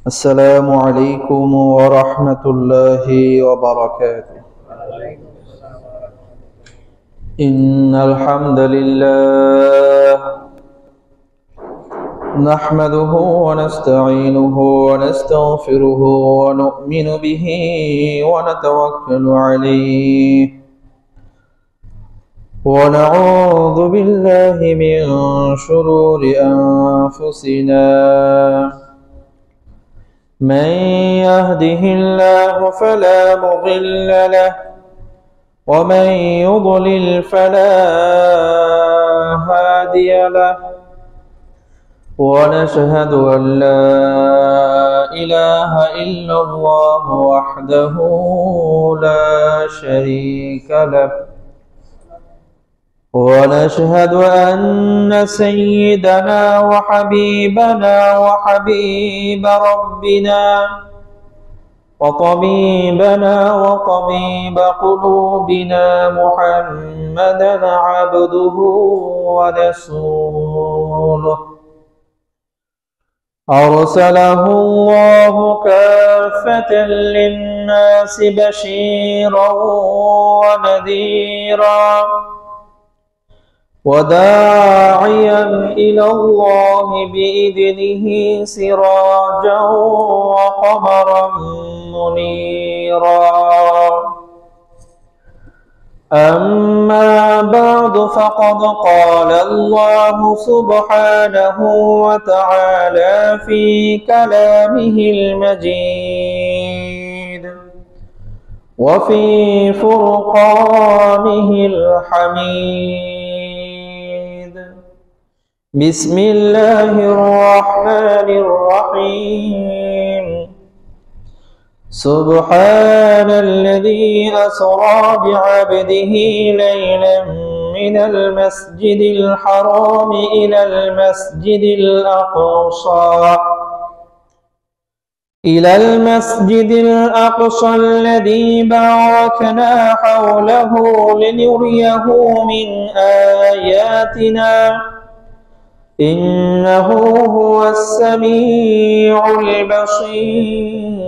السلام عليكم ورحمة الله وبركاته. إن الحمد لله نحمده ونستعينه ونستغفره ونؤمن به ونتوكل عليه ونعوذ بالله من شرور أنفسنا. من يهده الله فلا مضل له ومن يضلل فلا هادي له، ونشهد أن لا إله إلا الله وحده لا شريك له، ونشهد أن سيدنا وحبيبنا وحبيب ربنا وطبيبنا وطبيب قلوبنا محمدا عبده ورسوله، أرسله الله كافة للناس بشيرا ونذيرا وداعيا إلى الله بإذنه سراجا وقمرا منيرا. أما بعد، فقد قال الله سبحانه وتعالى في كلامه المجيد وفي فرقانه الحميد. بسم الله الرحمن الرحيم. سبحان الذي أسرى بعبده ليلا من المسجد الحرام إلى المسجد الأقصى الذي باركنا حوله لنريه من آياتنا إنه هو السميع البصير.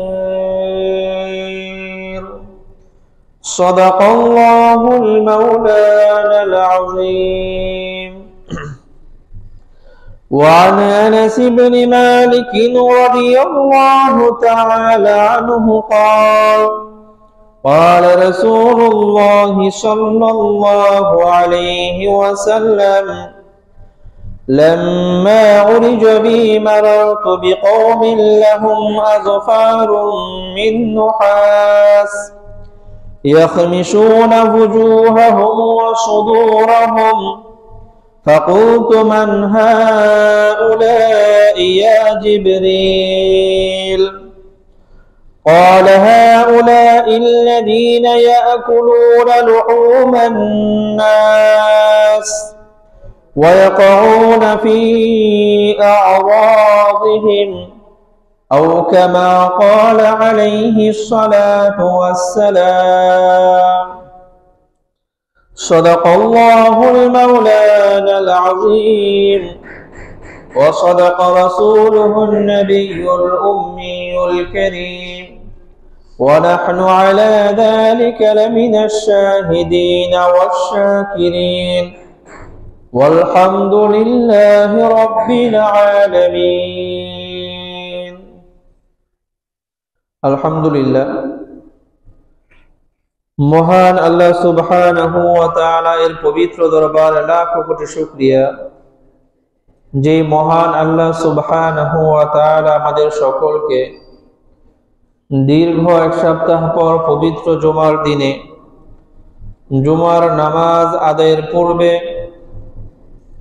صدق الله المولانا العظيم. وعن أنس بن مالك رضي الله تعالى عنه قال: قال رسول الله صلى الله عليه وسلم: لما عرج بي مررت بقوم لهم أظفار من نحاس يخمشون وجوههم وصدورهم، فقلت: من هؤلاء يا جبريل؟ قال: هؤلاء الذين يأكلون لحوم الناس ويقعون في أعراضهم، أو كما قال عليه الصلاة والسلام. صدق الله المولانا العظيم، وصدق رسوله النبي الأمي الكريم، ونحن على ذلك لمن الشاهدين والشاكرين، والحمد لله رب العالمين. الحمد لله। মহান আল্লাহ সুবহানাহু ওয়া তাআলা এর পবিত্র দরবারে লাখো কোটি শুকরিয়া, যে মহান আল্লাহ সুবহানাহু ওয়া তাআলা আমাদের সকলকে দীর্ঘ এক সপ্তাহ পর পবিত্র জুমার দিনে জুমার নামাজ আদায়ের পূর্বে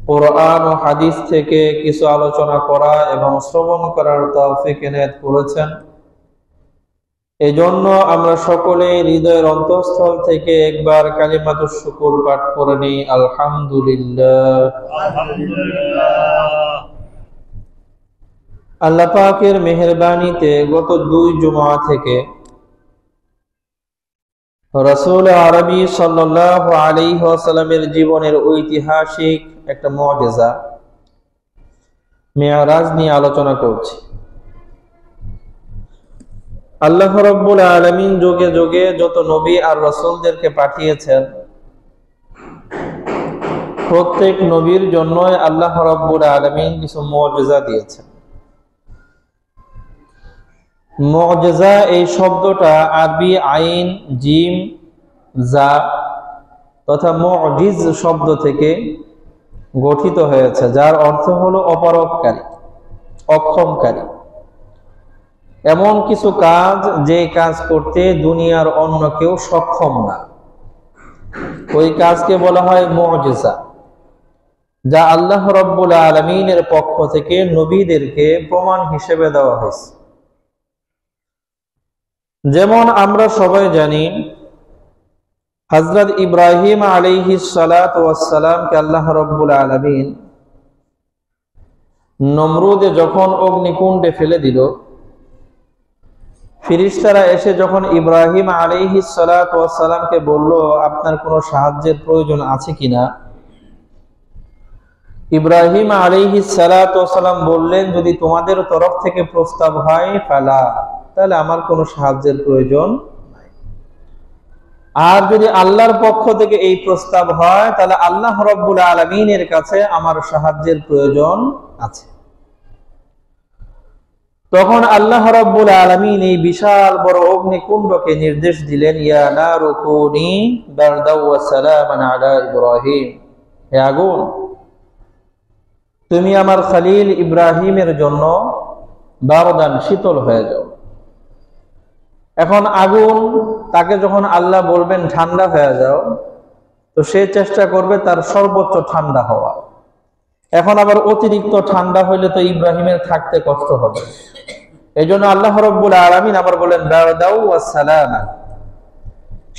কুরআন ও হাদিস থেকে কিছু আলোচনা করা এবং শ্রবণ করার তৌফিক এনায়েত করেছেন। এজন্য আমরা সকলে হৃদয়ের অন্তঃস্থল থেকে একবার কালিমাতুশ শুকর পাঠ করে নিই, আলহামদুলিল্লাহ। আল্লাহ পাকের মেহেরবানিতে গত 2 জুমা থেকে রাসূল আরবি সাল্লাল্লাহু আলাইহি ওয়াসাল্লামের জীবনের ঐতিহাসিক একটা মুআজিজা মেরাজ নিয়ে আলোচনা করছি। আল্লাহ রাব্বুল আলামিন যুগে যুগে যত নবী আর রাসূলদেরকে পাঠিয়েছেন, প্রত্যেক নবীর জন্যই আল্লাহ রাব্বুল আলামিন কিছু মুজিজা দিয়েছেন। মুজিজা এই শব্দটা আরবি আইন জিম জা তথা মুজিজ শব্দ থেকে গঠিত হয়েছে, যার অর্থ হলো অপারগকারী, অক্ষমকারী। এমন কিছু কাজ যে কাজ করতে দুনিয়ার অন্য কেউ সক্ষম না, ওই কাজকে বলা হয় মুজিজা, যা আল্লাহ রাব্বুল আলামিনের পক্ষ থেকে নবীদেরকে প্রমাণ হিসেবে দেওয়া হয়েছে। যেমন আমরা সবাই জানি, হযরত ইব্রাহিম আলাইহিস সালাতু ওয়াস সালামকে আল্লাহ রাব্বুল আলামিন নমরুদে যখন অগ্নিকুণ্ডে ফেলে দিল, ফেরেশতারা এসে যখন ইব্রাহিম আলাইহিস সালাতু ওয়াস সালামকে বলল, আপনার কোনো সাহায্যের প্রয়োজন আছে কিনা? ইব্রাহিম আলাইহিস সালাতু ওয়াস সালাম বললেন, যদি তোমাদের তরফ থেকে প্রস্তাব হয় ফালা, তাহলে আমার কোনো সাহায্যের প্রয়োজন নাই। আর যদি আল্লাহর পক্ষ থেকে এই প্রস্তাব হয়, তাহলে আল্লাহ রাব্বুল আলামিনের কাছে আমার সাহায্যের প্রয়োজন আছে। তখন আল্লাহ রাব্বুল আলামিন এই বিশাল বড় অগ্নিকুণ্ডকে নির্দেশ দিলেন, ইয়া নারু কুনি বারদাও ওয়া সালামান আলা ইব্রাহিম, হে আগুন, তুমি আমার খলিল ইব্রাহিমের জন্য বারদান, শীতল হয়ে যাও। এখন আগুন, তাকে যখন আল্লাহ বলবেন ঠান্ডা হয়ে যাও, তো সে চেষ্টা করবে তার সর্বোচ্চ ঠান্ডা হওয়া। এখন আবার অতিরিক্ত ঠান্ডা হইলে তো ইব্রাহিমের থাকতে কষ্ট হবে। এই জন্য আল্লাহ রাব্বুল আলামিন আবার বলেন বারদাও ওয়া সালামান,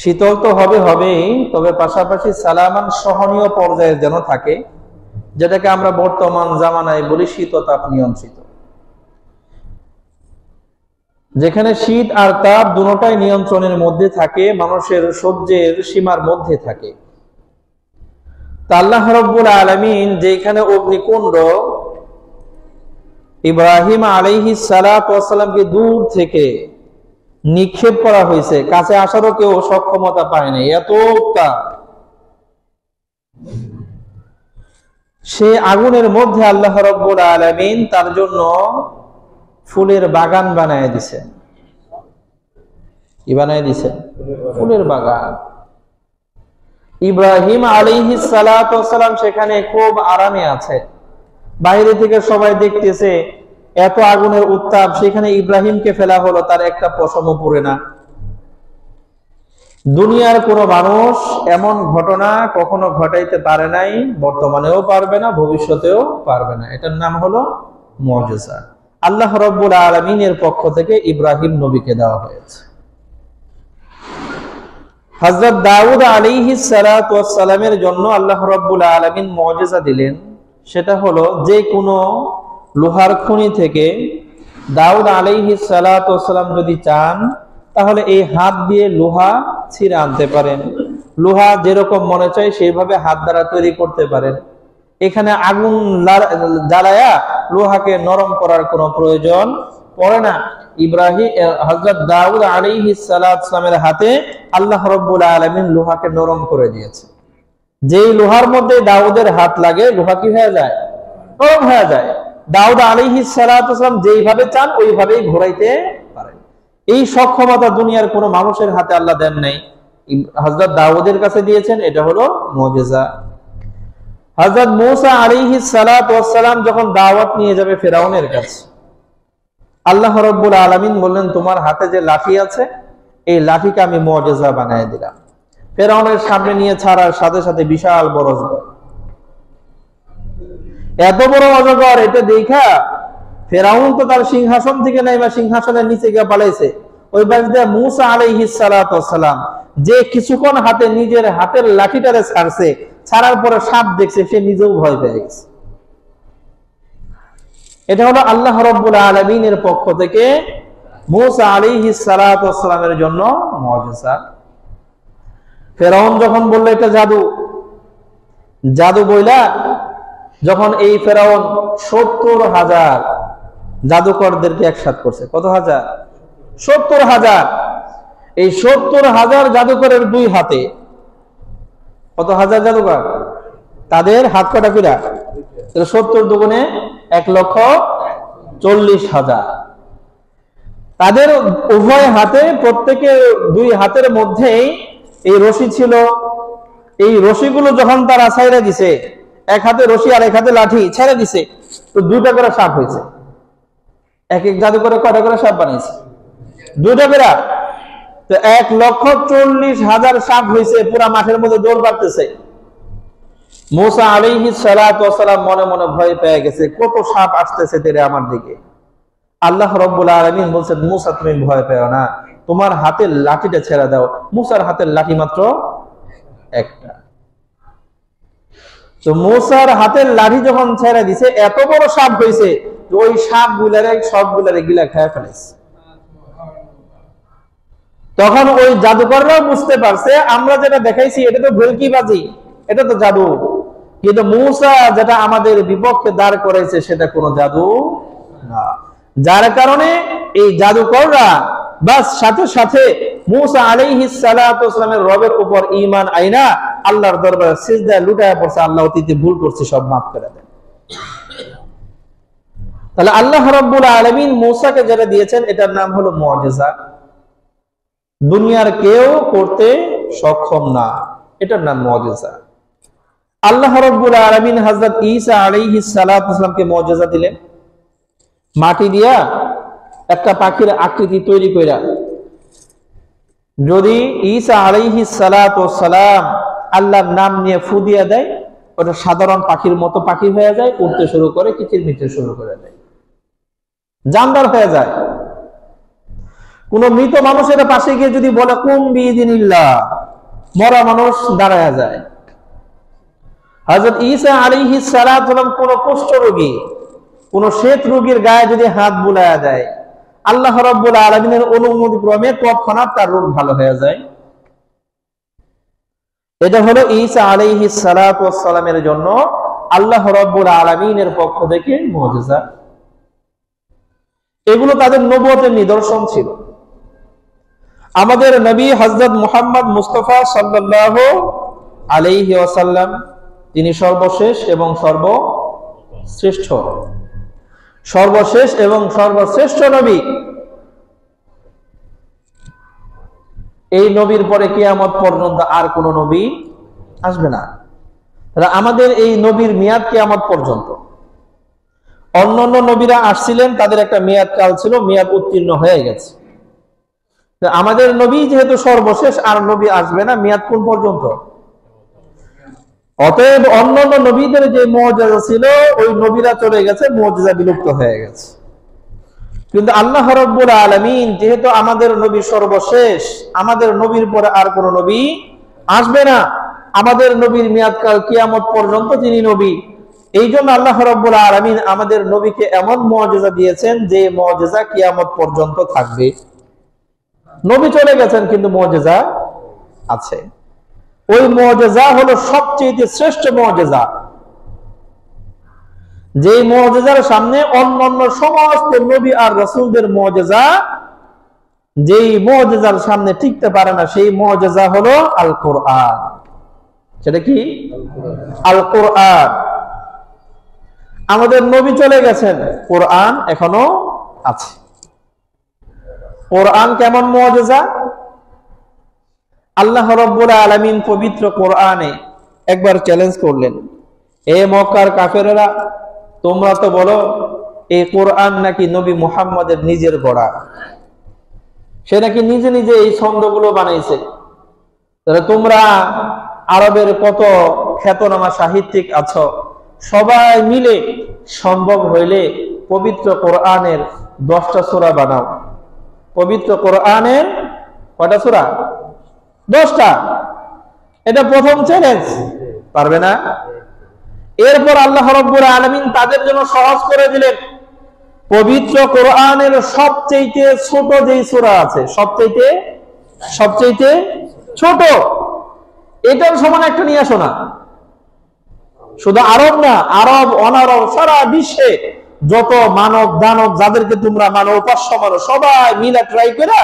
শীতল তো হবেই, তবে পাশাপাশি সালামান, সহনীয় পর্যায়ে যেন থাকে, যেটাকে আমরা বর্তমান জামানায় বলি শীততাপ নিয়ন্ত্রিত। যেখানে শীত আর তাপ দুটোটাই নিয়ন্ত্রণের মধ্যে থাকে, মানুষের সহ্যের সীমার মধ্যে থাকে। তা আল্লাহ রাব্বুল আলামিন যেখানে অগ্নিকুণ্ড ইব্রাহিম আলাইহিস সালাতু ওয়াস সালামকে দূর থেকে নিক্ষেপ করা হয়েছে, কাছে আসারও কেউ সক্ষমতা পায় নাই, এত তাপ, সে আগুনের মধ্যে আল্লাহ রাব্বুল আলামিন তার জন্য ফুলের বাগান বানায় দিছেন। কি বানায় দিছেন? ফুলের বাগান। ইব্রাহিম আলাইহিস সালাতু ওয়াস সালাম সেখানে খুব আরামে আছে। বাইরে থেকে সবাই দেখতেছে এত আগুনের উত্তাপ, সেখানে ইব্রাহিমকে ফেলা হলো, তার একটা পশমও পড়ে না। দুনিয়ার কোনো মানুষ এমন ঘটনা কখনো ঘটাইতে পারে নাই, বর্তমানেও পারবে না, ভবিষ্যতেও পারবে না। এটার নাম হলো মুজিজা, আল্লাহ রাব্বুল আলামিনের পক্ষ থেকে ইব্রাহিম নবীকে দেওয়া হয়েছে। হযরত দাউদ আলাইহিস সালাতু ওয়াস সালামের জন্য আল্লাহ রাব্বুল আলামিন মুজিজা দিলেন। সেটা হলো, যে কোনো লোহার খনি থেকে দাউদ আলাইহিস সালাতু ওয়াস সালাম যদি চান, তাহলে এই হাত দিয়ে লোহা ছিঁড়ে আনতে পারেন। লোহা যেরকম মনে চায় সেইভাবে হাত দ্বারা তৈরি করতে পারেন। এখানে আগুন জ্বালায়া লোহাকে নরম করার কোনো প্রয়োজন পড়ে না। ইব্রাহিম হযরত দাউদ আলাইহিস সালাতু ওয়াস সালামের হাতে আল্লাহ রাব্বুল আলামিন লোহাকে নরম করে দিয়েছে। যেই লোহার মধ্যে দাউদের হাত লাগে, লোহা কি হয়ে যায়? নরম হয়ে যায়। দাউদ আলাইহিস সালাতু ওয়াস সালাম যেইভাবে চান ওইভাবেই ঘোরাইতে পারেন। এই সক্ষমতা দুনিয়ার কোনো মানুষের হাতে আল্লাহ দেন নাই, হযরত দাউদের কাছে দিয়েছেন। এটা হলো মুজিজা। হযরত মূসা আলাইহিস সালাতু ওয়াস সালাম যখন দাওয়াত নিয়ে যাবে ফিরাউনের কাছে, আল্লাহ রাব্বুল আলামিন বললেন, তোমার হাতে যে লাঠি আছে, এই লাঠিকে আমি মুজিজা বানায় দিলাম। ফিরাউনের সামনে নিয়ে ছাড়ার সাথে সাথে বিশাল বড় অজগর, এত বড় অজগর, এটা দেখা ফিরাউন তো তার সিংহাসন থেকে নাইবা সিংহাসনের নিচে গিয়ে পালাইছে। ওই বাড়িতে মূসা আলাইহিস সালাতু ওয়াস সালাম যে কিছুক্ষণ হাতে নিজের হাতের লাঠিটারে ছাড়ছে, ছাড়ার পরে সাপ দেখছে, সে নিজেও ভয় পেয়ে গেছে। এটা হলো আল্লাহ রাব্বুল আলামিনের পক্ষ থেকে মূসা আলাইহিস সালাতু ওয়াস সালামের জন্য মুজিজা। ফিরাউন যখন বলল এটা জাদু, জাদু বইলা যখন এই ফিরাউন ৭০,০০০ জাদুকরদেরকে একসাথে করছে, কত হাজার? 70,000। এই 70,000 জাদুকরের 2 হাতে কত হাজার জাদুকর? তাদের হাত কটা কইরা? 70 দুগুণে 1,40,000। তাদের উভয় হাতে, প্রত্যেকের 2 হাতের মধ্যেই এই রশি ছিল। এই রশিগুলো যখন তারা ছাইড়া দিছে, এক হাতে রশি আর এক হাতে লাঠি ছেড়ে দিছে, তো 2টা করে সাপ হয়েছে। এক এক জাদুকরে কয়টা করে সাপ বানিয়েছে? 2টা করে। তো 1,40,000 সাপ হয়েছে, পুরা মাঠের মধ্যে দৌড় পারতেছে। মূসা আলাইহিস সালাতু ওয়াস সালাম মনে মনে ভয় পেয়ে গেছে, কত সাপ আসতেছে তেরে আমার দিকে। আল্লাহ রাব্বুল আলামিন বলছেন, মূসা তুমি ভয় পেও না, তোমার হাতের লাঠিটা ছেড়ে দাও। মূসার হাতের লাঠি মাত্র একটা। তো মূসার হাতের লাঠি যখন ছেড়ে দিছে, এত বড় সাপ হয়েছে, ওই সাপ গুলারে সবগুলারে গিলা খেয়ে ফেলেছে। তখন ওই জাদুকররাও বুঝতে পারছে, আমরা যেটা দেখাইছি এটা তো ভেলকিবাজি, এটা তো জাদু, কিন্তু মূসা যেটা আমাদের বিপক্ষে দাঁড় করেছে সেটা কোনো জাদু না। যার কারণে এই জাদুকররা বাস সাথে সাথে মূসা আলাইহিস সালাতু ওয়াস সালামের রবের উপর ঈমান আইনা আল্লাহর দরবারে সিজদায় লুটায় পড়ছে, আল্লাহ অতীতে ভুল করছে সব মাফ করে দেন। তাহলে আল্লাহ রাব্বুল আলামিন মূসাকে যেটা দিয়েছেন এটার নাম হলো মুআজিজা। দুনিয়ার কেউ করতে সক্ষম না, এটার নাম মুআজিজা। আল্লাহ রাব্বুল আলামিন হযরত ঈসা আলাইহিস সালাতু ওয়াস সালামকে মুআজিজা দিলেন, মাটি দিয়া একটা পাখির আকৃতি তৈরি কইরা যদি ঈসা আলাইহিস সালাতু ওয়াস সালাম আল্লাহর নাম নিয়ে ফু দিয়া দেয়, ওটা সাধারণ পাখির মতো পাখি হয়ে যায়, উড়তে শুরু করে, কিচিরমিচির শুরু করে দেয়, জানদার হয়ে যায়। কোন মৃত মানুষের পাশে গিয়ে যদি বলে কুম বিইযনিল্লাহ, মরা মানুষ দাঁড়ায় যায়। হযরত ঈসা আলাইহিস সালাতু ওয়াস সালাম কোন কুষ্ঠ রোগী, কোন শ্বেত রোগীর গায়ে যদি হাত বুলায়া দেয়, আল্লাহ রাব্বুল আলামিনের অনুমতি ক্রমে তৎক্ষণাৎ তার রোগ ভালো হয়ে যায়। এটা হলো ঈসা আলাইহিস সালাতু ওয়াস সালামের জন্য আল্লাহ রাব্বুল আলামিনের পক্ষ থেকে মুআজিজা। এগুলো তাদের নবুয়তের নিদর্শন ছিল। আমাদের নবী হযরত মুহাম্মদ মুস্তাফা সাল্লাল্লাহু আলাইহি ওয়াসাল্লাম, তিনি সর্বশেষ এবং সর্বশ্রেষ্ঠ, সর্বশেষ এবং সর্বশ্রেষ্ঠ নবী। এই নবীর পরে কিয়ামত পর্যন্ত আর কোন নবী আসবে না। আমাদের এই নবীর মেয়াদ কিয়ামত পর্যন্ত। অন্যান্য নবীরা আসছিলেন, তাদের একটা মেয়াদ কাল ছিল, মেয়াদ উত্তীর্ণ হয়ে গেছে। আমাদের নবী যেহেতু সর্বশেষ, আর নবী আসবে না, মেয়াদ কোন পর্যন্ত? অতএব অন্যান্য নবীদের যে মুআজিজা ছিল, ওই নবীরা চলে গেছে, মুআজিজা বিলুপ্ত হয়ে গেছে। কিন্তু আল্লাহ রাব্বুল আলামিন যেহেতু আমাদের নবী সর্বশেষ, আমাদের নবীর পরে আর কোন নবী আসবে না, আমাদের নবীর মেয়াদকাল কিয়ামত পর্যন্ত তিনি নবী। এই জন্য আল্লাহ রাব্বুল আলামিন আমাদের নবীকে এমন মুআজিজা দিয়েছেন যে মুআজিজা কিয়ামত পর্যন্ত থাকবে। নবী চলে গেছেন কিন্তু মুআজিজা আছে। ওই মুআজিজা হলো সবচেয়ে শ্রেষ্ঠ মুআজিজা, যে মুআজিজার সামনে অন্যান্য সমস্ত নবী আর রাসূলদের মুআজিজা, যেই মুআজিজার সামনে টিকতে পারে না, সেই মুআজিজা হলো আল কোরআন। সেটা কি? আল কোরআন। আমাদের নবী চলে গেছেন, কোরআন এখনো আছে। কোরআন কেমন মুআজিজা? আল্লাহ রাব্বুল আলামিন পবিত্র কোরআনে একবার চ্যালেঞ্জ করলেন, এ মক্কার কাফেরেরা, তোমরা তো বলো এই কোরআন নাকি নবী মুহাম্মদের নিজের গড়া, সে নাকি নিজে নিজে এই ছন্দগুলো বানাইছে। তাহলে তোমরা আরবের কত খ্যাতনামা সাহিত্যিক আছো, সবাই মিলে সম্ভব হইলে পবিত্র কোরআনের 10টা সূরা বানাও। পবিত্র কোরআনের কয়টা সূরা? 10টা। এটা প্রথম চ্যালেঞ্জ। পারবে না? এরপর আল্লাহ রাব্বুল আলামিন তাদের জন্য সহজ করে দিলেন, পবিত্র কোরআনের সবচেয়ে ছোট যেই সূরা আছে, সবচেয়ে ছোট, এটার সমান একটা নিয়ে আসো না। শুধু আরব না, আরব অনারব সারা বিশ্বে যত মানব দানব যাদেরকে তোমরা মানো, উপাস্য মানো, সবাই মিলে ট্রাই করে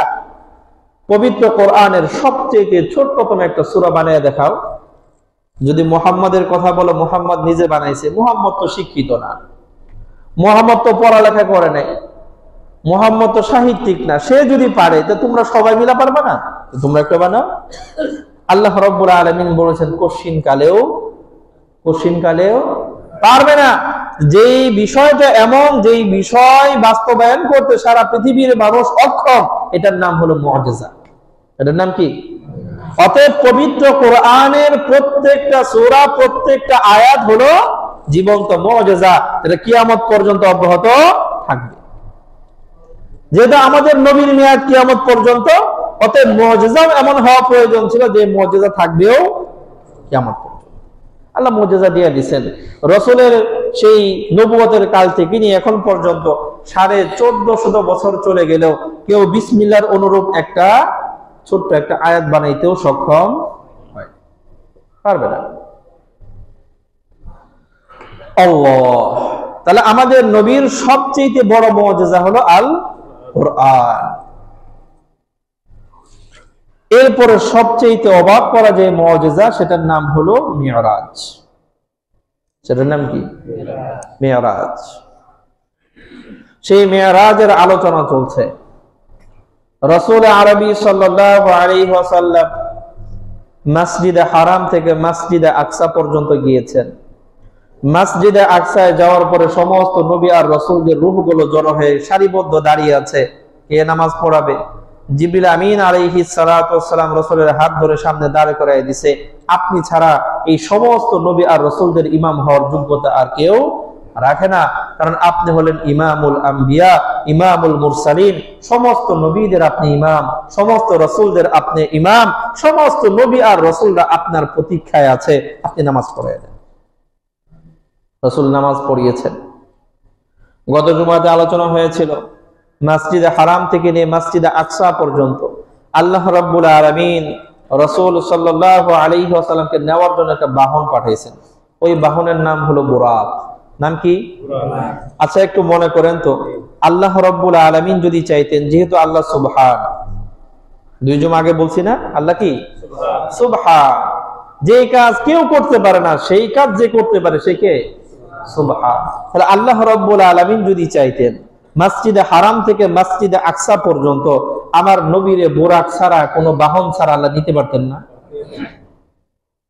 পবিত্র কোরআনের সবচেয়ে ছোট্টতম একটা সূরা বানিয়ে দেখাও। যদি মুহাম্মাদের কথা বলো, মুহাম্মদ নিজে বানাইছে। মুহাম্মদ তো শিক্ষিত না, মুহাম্মদ তো পড়ালেখা করে নাই, মুহাম্মদ তো সাহিত্যিক না। সে যদি পারে তো তোমরা সবাই মিলে পারবে না? তোমরা একটা বানাও। আল্লাহ রাব্বুল আলামিন বলেছেন কশিন কালেও পারবে না। যেই বিষয়টা এমন, যেই বিষয় বাস্তবায়ন করতে সারা পৃথিবীর মানুষ অক্ষম, এটার নাম হলো মুআজিজা। এটার নাম কি? অতএব পবিত্র কোরআনের প্রত্যেকটা সূরা, প্রত্যেকটা আয়াত হলো জীবন্ত মুআজিজা, এটা কিয়ামত পর্যন্ত অব্যাহত থাকবে। যেটা আমাদের নবীর মেয়াদ কিয়ামত পর্যন্ত, অতএব মুআজিজাও এমন হওয়া প্রয়োজন ছিল যে মুআজিজা থাকবেও কিয়ামত পর্যন্ত। আল্লাহ মুআজিজা দিয়ে দিয়েছেন। রাসূলের সেই নবুয়তের কাল থেকে নিয়ে এখন পর্যন্ত 1450 বছর চলে গেলেও কেউ বিসমিল্লাহর অনুরূপ একটা ছোট্ট একটা আয়াত বানাইতেও সক্ষম হয় পারবে না। আল্লাহ, তাহলে আমাদের নবীর সবচেয়ে বড় মুআজিজা হলো আল কোরআন। এরপরে সবচেয়ে অবাক করা যে মুআজিজা, সেটার নাম হলো মিরাজ। সেটার নাম কি? মিরাজ। সেই মিরাজের আলোচনা চলছে। রাসূল আরবি সাল্লাল্লাহু আলাইহি ওয়াসাল্লাম মসজিদে হারাম থেকে মসজিদে আকসা পর্যন্ত গিয়েছেন। মসজিদে আকসায় যাওয়ার পরে সমস্ত নবী আর রাসূলদের রূহগুলো জড়ো হয়ে সারিবদ্ধ দাঁড়িয়ে আছে। কে নামাজ পড়াবে? জিবরিল আমিন আলাইহিস সালাতু ওয়াস সালাম রাসূলের হাত ধরে সামনে দাঁড় করায় দিয়েছে। আপনি ছাড়া এই সমস্ত নবী আর রাসূলদের ইমাম হওয়ার যোগ্যতা আর কেউ রাখে না, কারণ আপনি হলেন ইমামুল আম্বিয়া, ইমামুল মুরসালিন। সমস্ত নবীদের আপনি ইমাম, সমস্ত রাসূলদের আপনি ইমাম, সমস্ত নবী আর রাসূলরা আপনার প্রতীক্ষায় আছে, আপনি নামাজ পড়ায় দেন। রাসূল নামাজ পড়িয়েছেন। গত জুমাতে আলোচনা হয়েছিল মসজিদে হারাম থেকে নিয়ে মসজিদে আকসা পর্যন্ত আল্লাহ রাব্বুল আলামিন রাসূল সাল্লাল্লাহু আলাইহি ওয়াসাল্লামকে নেওয়ার জন্য একটা বাহন পাঠিয়েছেন। ওই বাহনের নাম হলো বুরাক। নাম কি? আচ্ছা, একটু মনে করেন তো, আল্লাহ রাব্বুল আলামিন যদি চাইতেন, যেহেতু আল্লাহ সুবহান, 2 জুমা আগে বলছি না, আল্লাহ কি? সুবহান। যে কাজ কেউ করতে পারে না, সেই কাজ যে করতে পারে সে কে? সুবহান। তাহলে আল্লাহ রাব্বুল আলামিন যদি চাইতেন মসজিদে হারাম থেকে মসজিদে আকসা পর্যন্ত আমার নবীরে বুরাক ছাড়া, কোনো বাহন ছাড়া আল্লাহ নিতে পারতেন না?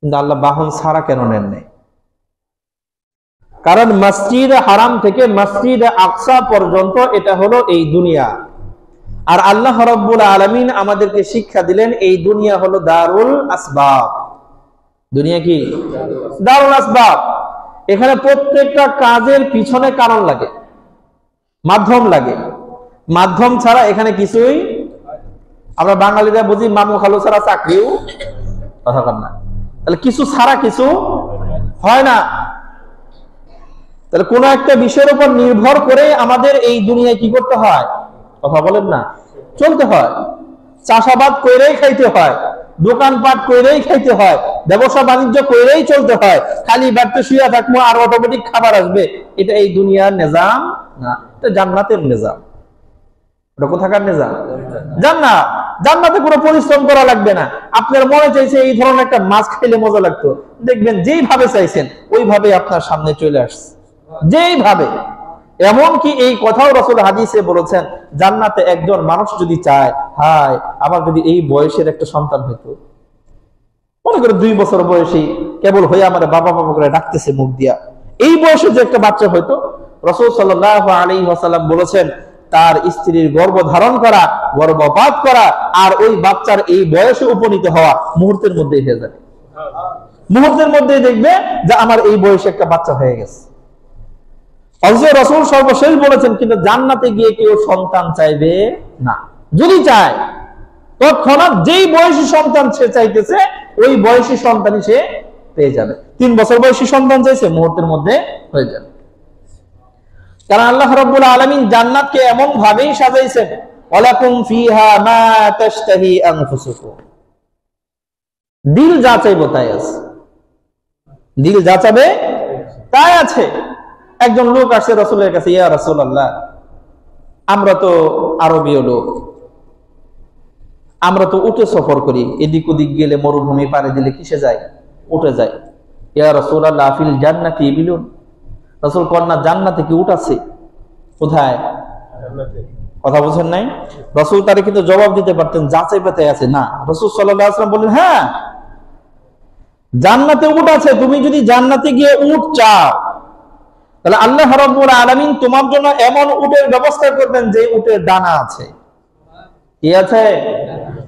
কিন্তু আল্লাহ বাহন ছাড়া কেন নেন নাই? কারণ মসজিদে হারাম থেকে মসজিদে আকসা পর্যন্ত এটা হলো এই দুনিয়া, আর আল্লাহ রাব্বুল আলামিন আমাদেরকে শিক্ষা দিলেন এই দুনিয়া হলো দারুল আসবাব। দুনিয়া কি? দারুল আসবাব। এখানে প্রত্যেকটা কাজের পিছনে কারণ লাগে, মাধ্যম লাগে। মাধ্যম ছাড়া এখানে কিছুই, আমরা বাঙালিরা বুঝি মামু খালু ছাড়া চাকরিও, কথা বল না। তাহলে কিছু ছাড়া কিছু হয় না। তাহলে কোন একটা বিষয়ের উপর নির্ভর করে আমাদের এই দুনিয়ায় কি করতে হয়? কথা বলেন না, চলতে হয়। চাষাবাদ করেই খাইতে হয়, দোকানপাট করেই খাইতে হয়, ব্যবসা বাণিজ্য করেই চলতে হয়। খালি বাড়তে শুয়ে থাকবো আর অটোমেটিক খাবার আসবে, এটা এই দুনিয়ার নিজাম না, এটা জান্নাতের নিজাম। এটা কোথাকার নিজাম? জান্নাত। জান্নাতে কোনো পরিশ্রম করা লাগবে না। আপনার মনে চাইছে এই ধরনের একটা মাছ খাইলে মজা লাগতো, দেখবেন যেইভাবে চাইছেন ওইভাবে আপনার সামনে চলে আসছে, যেইভাবে। এমনকি এই কথাও রাসূল হাদিসে বলেছেন, জান্নাতে একজন মানুষ যদি চায়, হায় আমার যদি এই বয়সের একটা সন্তান হইতো, মনে করে 2 বছর বয়সী কেবল হয়ে আমার বাবা বাবা করে ডাকতেছে মুখ দিয়া, এই বয়সে যে একটা বাচ্চা হইতো, রাসূল সাল্লাল্লাহু আলাইহি ওয়াসাল্লাম বলেছেন তার স্ত্রীর গর্ভ ধারণ করা, গর্ভপাত করা, আর ওই বাচ্চার এই বয়সে উপনীত হওয়া মুহূর্তের মধ্যেই হয়ে যাবে। মুহূর্তের মধ্যেই দেখবে যে আমার এই বয়সে একটা বাচ্চা হয়ে গেছে। অথচ রাসূল সর্বশেষ বলেছেন, কিন্তু জান্নাতে গিয়ে কেউ সন্তান চাইবে না। যদি চায় তৎক্ষণাৎ যেই বয়সী সন্তান সে চাইতেছে ওই বয়সী সন্তানই সে পেয়ে যাবে। 3 বছর বয়সী সন্তান চাইছে, মুহূর্তের মধ্যে হয়ে যাবে। কারণ আল্লাহ রাব্বুল আলামিন জান্নাতকে এমন ভাবেই সাজাইছেন, ওয়ালাকুম ফিহা মা তাশতাহি আনফুসুকুম। দিল যা চাইবে তাই আছে, দিল যা চাবে তাই আছে। একজন লোক আসে রাসূলের কাছে, ইয়া রাসূলুল্লাহ, আমরা তো আরবীয় লোক, আমরা তো উঠে সফর করি, এদিক ওদিক গেলে মরুভূমি পাড়ি দিলে কিসে যায়? উঠে যায়। ইয়া রাসূলুল্লাহ ফিল জান্নাতি ইবিলুন, রাসূল কন্যা জান্নাতে কি উট আছে? কোথায়? কথা বুঝেন নাই? রাসূল তারে কিন্তু জবাব দিতে পারতেন যাচাই বাছাই আছে না। রাসূল সাল্লাল্লাহু আলাইহি ওয়াসাল্লাম বললেন, হ্যাঁ জান্নাতে উট আছে, তুমি যদি জান্নাতে গিয়ে উট চাও তাহলে আল্লাহ রাব্বুল আলামিন তোমার জন্য এমন উটের ব্যবস্থা করবেন যে উটের ডানা আছে। কি আছে?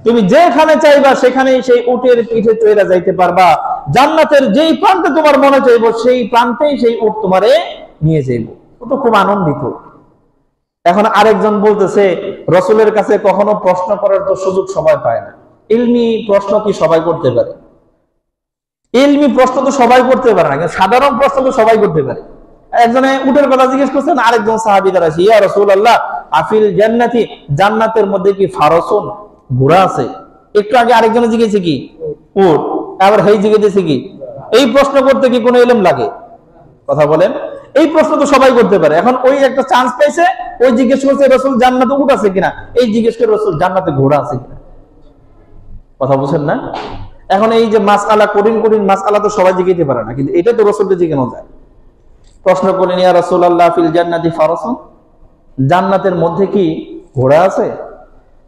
তুমি যেখানে চাইবা সেখানেই সেই উটের পিঠে চড়ে যাইতে পারবা। জান্নাতের যেই প্রান্তে তোমার মনে চাইবো সেই প্রান্তেই সেই উট তোমারে নিয়ে যাইব। ও তো খুব আনন্দিত। এখন আরেকজন বলতেছে, রাসূলের কাছে কখনো প্রশ্ন করার তো সুযোগ সবাই পায় না। ইলমি প্রশ্ন কি সবাই করতে পারে? ইলমি প্রশ্ন তো সবাই করতে পারে না, সাধারণ প্রশ্ন তো সবাই করতে পারে। একজনে উটের কথা জিজ্ঞেস করছেন, আরেকজন সাহাবী তারা, ইয়া রাসূলুল্লাহ আফিল জান্নাতি, জান্নাতের মধ্যে কি ফারসুন, ঘোড়া আছে? একটু আগে আরেকজনে জিজ্ঞেসে কি উট, আবার হেই জিজ্ঞেসে কি? এই প্রশ্ন করতে কি কোনো ইলম লাগে? কথা বলেন। এই প্রশ্ন তো সবাই করতে পারে। এখন ওই একটা চান্স পাইছে, ওই জিজ্ঞেস করছে রাসূল জান্নাতে উট আছে কিনা, এই জিজ্ঞেস করে রাসূল জান্নাতে ঘোড়া আছে কিনা। কথা বুঝেন না? এখন এই যে মাসআলা, কঠিন কঠিন মাসআলা তো সবাই জিজ্ঞাসতে পারে না, কিন্তু এটা তো রাসূলকে জিজ্ঞানো যায়। প্রশ্ন করলেন, ইয়া রাসূলুল্লাহ ফিল জান্নাতি ফারসুন, জান্নাতের মধ্যে কি ঘোড়া আছে?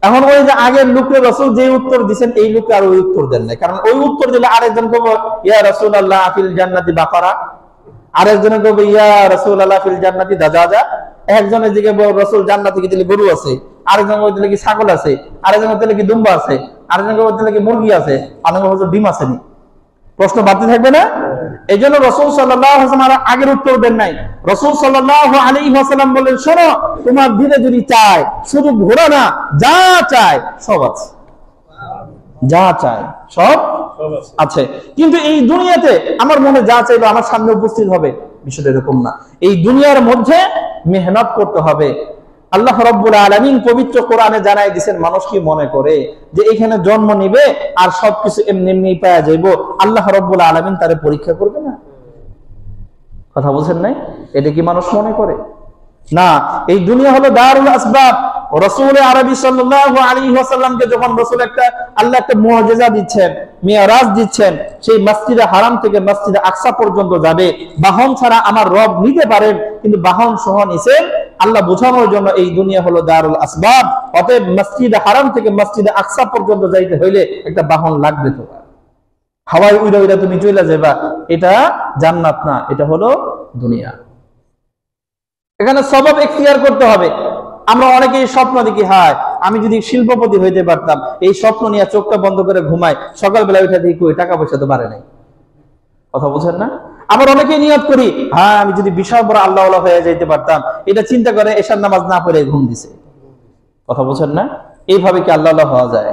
এখন ওই যে আগের লোকের রাসূল যে উত্তর দিবেন, এই লোকে আর ওই উত্তর দেন না, কারণ ওই উত্তর দিলে আরেকজন কবে ইয়া রাসূলুল্লাহ ফিল জান্নাতি বাকারা, আরেকজনে কবে ইয়া রাসূলুল্লাহ ফিল জান্নাতি দাজাজা, একজনের দিকে রাসূল জান্নাতে কি দিলে গরু আছে, আরেকজন বলতে কি ছাগল আছে, আরেকজন বলতে কি দুম্বা আছে, আরেকজন বলতে কি মুরগি আছে, আরেকজন বলতে ডিম আছে নি। প্রশ্ন বাড়তে থাকবে না? এই জন্য রাসূল সাল্লাল্লাহু আলাইহি ওয়াসাল্লাম আগের উত্তর দেন নাই। রাসূল সাল্লাল্লাহু আলাইহি ওয়াসাল্লাম বলেন, শোনো, তোমার দিলে যদি চায় শুধু ঘোড়া না, যা চায় সব আছে, যা চায় সব আছে। কিন্তু এই দুনিয়াতে আমার মনে যা চাইবে আমার সামনে উপস্থিত হবে, বিষয়টা এরকম না। এই দুনিয়ার মধ্যে মেহনত করতে হবে। আল্লাহ রাব্বুল আলামিন পবিত্র কোরআনে জানাই দিয়েছেন, মানুষ কি মনে করে যে এখানে জন্ম নিবে আর সবকিছু এমনি এমনি পাওয়া যাইবো? আল্লাহ রাব্বুল আলামিন তারে পরীক্ষা করবে না? কথা বলছেন নাই? এটা কি মানুষ মনে করে? না, এই দুনিয়া হলো দারুল আসবাব। রাসূল আরবি সাল্লাল্লাহু আলাইহি ওয়াসাল্লামকে যখন রাসূল আল্লাহ একটা মুআজিজা দিচ্ছেন, মিরাজ দিচ্ছেন, সেই মসজিদে হারাম থেকে মসজিদে আকসা পর্যন্ত যাবে, বাহন ছাড়া আমার রব নিতে পারেন, কিন্তু বাহন সহ নিছেন আল্লাহ বোঝানোর জন্য এই দুনিয়া হলো দারুল আসবাব। অতএব মসজিদে হারাম থেকে মসজিদে আকসা পর্যন্ত যাইতে হইলে একটা বাহন লাগবে। তো হাওয়ায় উইরা উইরা তুমি চলে যাবা, এটা জান্নাত না, এটা হলো দুনিয়া। এখানে সবব ইখতিয়ার করতে হবে। আমরা অনেকেই স্বপ্ন দেখি, হায় আমি যদি শিল্পপতি হইতে পারতাম, এই স্বপ্ন নিয়ে চোখটা বন্ধ করে ঘুমাই, সকালবেলা উঠে দেখি কই টাকা পয়সা তো বাড়ে নাই। কথা বুঝেন না? আবার অনেকেই নিয়ত করি, হ্যাঁ আমি যদি বিশাল বড় আল্লাহওয়ালা হয়ে যাইতে পারতাম, এটা চিন্তা করে এশার নামাজ না পড়ে ঘুম দিছে। কথা বুঝেন না? এইভাবে কি আল্লাহওয়ালা হওয়া যায়?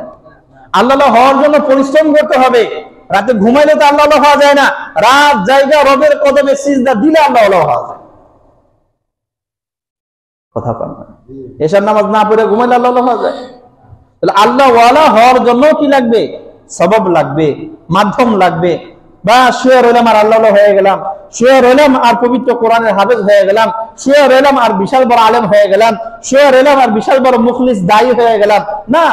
আল্লাহওয়ালা হওয়ার জন্য পরিশ্রম করতে হবে। রাতে ঘুমাইলে তো আল্লাহওয়ালা হওয়া যায় না, রাত জায়গা রবের কদমে সিজদা দিলে আল্লাহওয়ালা হওয়া যায়। কথা পান না? এশার নামাজ না পড়ে ঘুমাইলে আল্লাহওয়ালা হওয়া যায়? তাহলে আল্লাহওয়ালা হওয়ার জন্য কি লাগবে? সবব লাগবে, মাধ্যম লাগবে। বা শুয়ে রইলাম আর আল্লাহওয়ালা হয়ে গেলাম, শুয়ে রইলাম আর পবিত্র কোরআনের হাফেজ হয়ে গেলাম, শুয়ে রইলাম আর বিশাল বড় আলেম হয়ে গেলাম, শুয়ে রইলাম আর বিশাল বড় মুখলিস দায়ী হয়ে গেলাম না।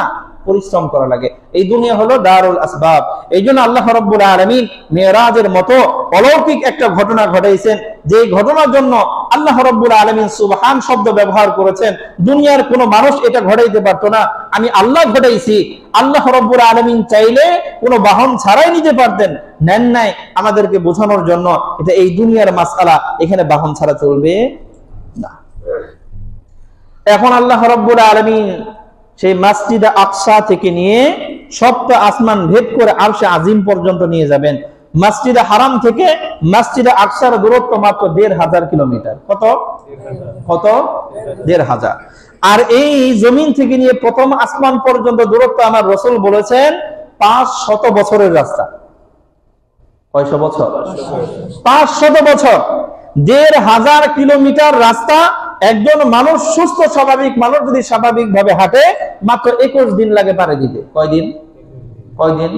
পরিশ্রম করা লাগে। এই দুনিয়া হলো দারুল আসবাব। এই জন্য আল্লাহ রাব্বুল আলামিন মিরাজের মতো অলৌকিক একটা ঘটনা ঘটাইছেন, যে ঘটনার জন্য আল্লাহ রাব্বুল আলামিন সুবহান শব্দ ব্যবহার করেছেন। দুনিয়ার কোনো মানুষ এটা ঘটাইতে পারতো না, আমি আল্লাহ ঘটাইছি। আল্লাহ রাব্বুল আলামিন চাইলে কোনো বাহন ছাড়াই নিতে পারতেন, নেন নাই আমাদেরকে বোঝানোর জন্য। এটা এই দুনিয়ার মাসআলা, এখানে বাহন ছাড়া চলবে না। এখন আল্লাহ রাব্বুল আলামিন সেই মসজিদে আকসা থেকে নিয়ে সপ্তম আসমান ভেদ করে আরশে আজিম পর্যন্ত নিয়ে যাবেন। মসজিদে হারাম থেকে মসজিদে আকসার দূরত্ব মাত্র ১৫০০ কিলোমিটার। কত? ১৫০০। আর এই জমিন থেকে নিয়ে প্রথম আসমান পর্যন্ত দূরত্ব আমার রাসূল বলেছেন ৫০০ বছরের রাস্তা। কয়শো বছর? ৫০০ বছর। ১৫০০ কিলোমিটার রাস্তা একজন মানুষ, সুস্থ স্বাভাবিক মানুষ যদি স্বাভাবিক ভাবে হাঁটে, মাত্র ২১ দিন লাগে পাড়ি দিতে। কয়দিন?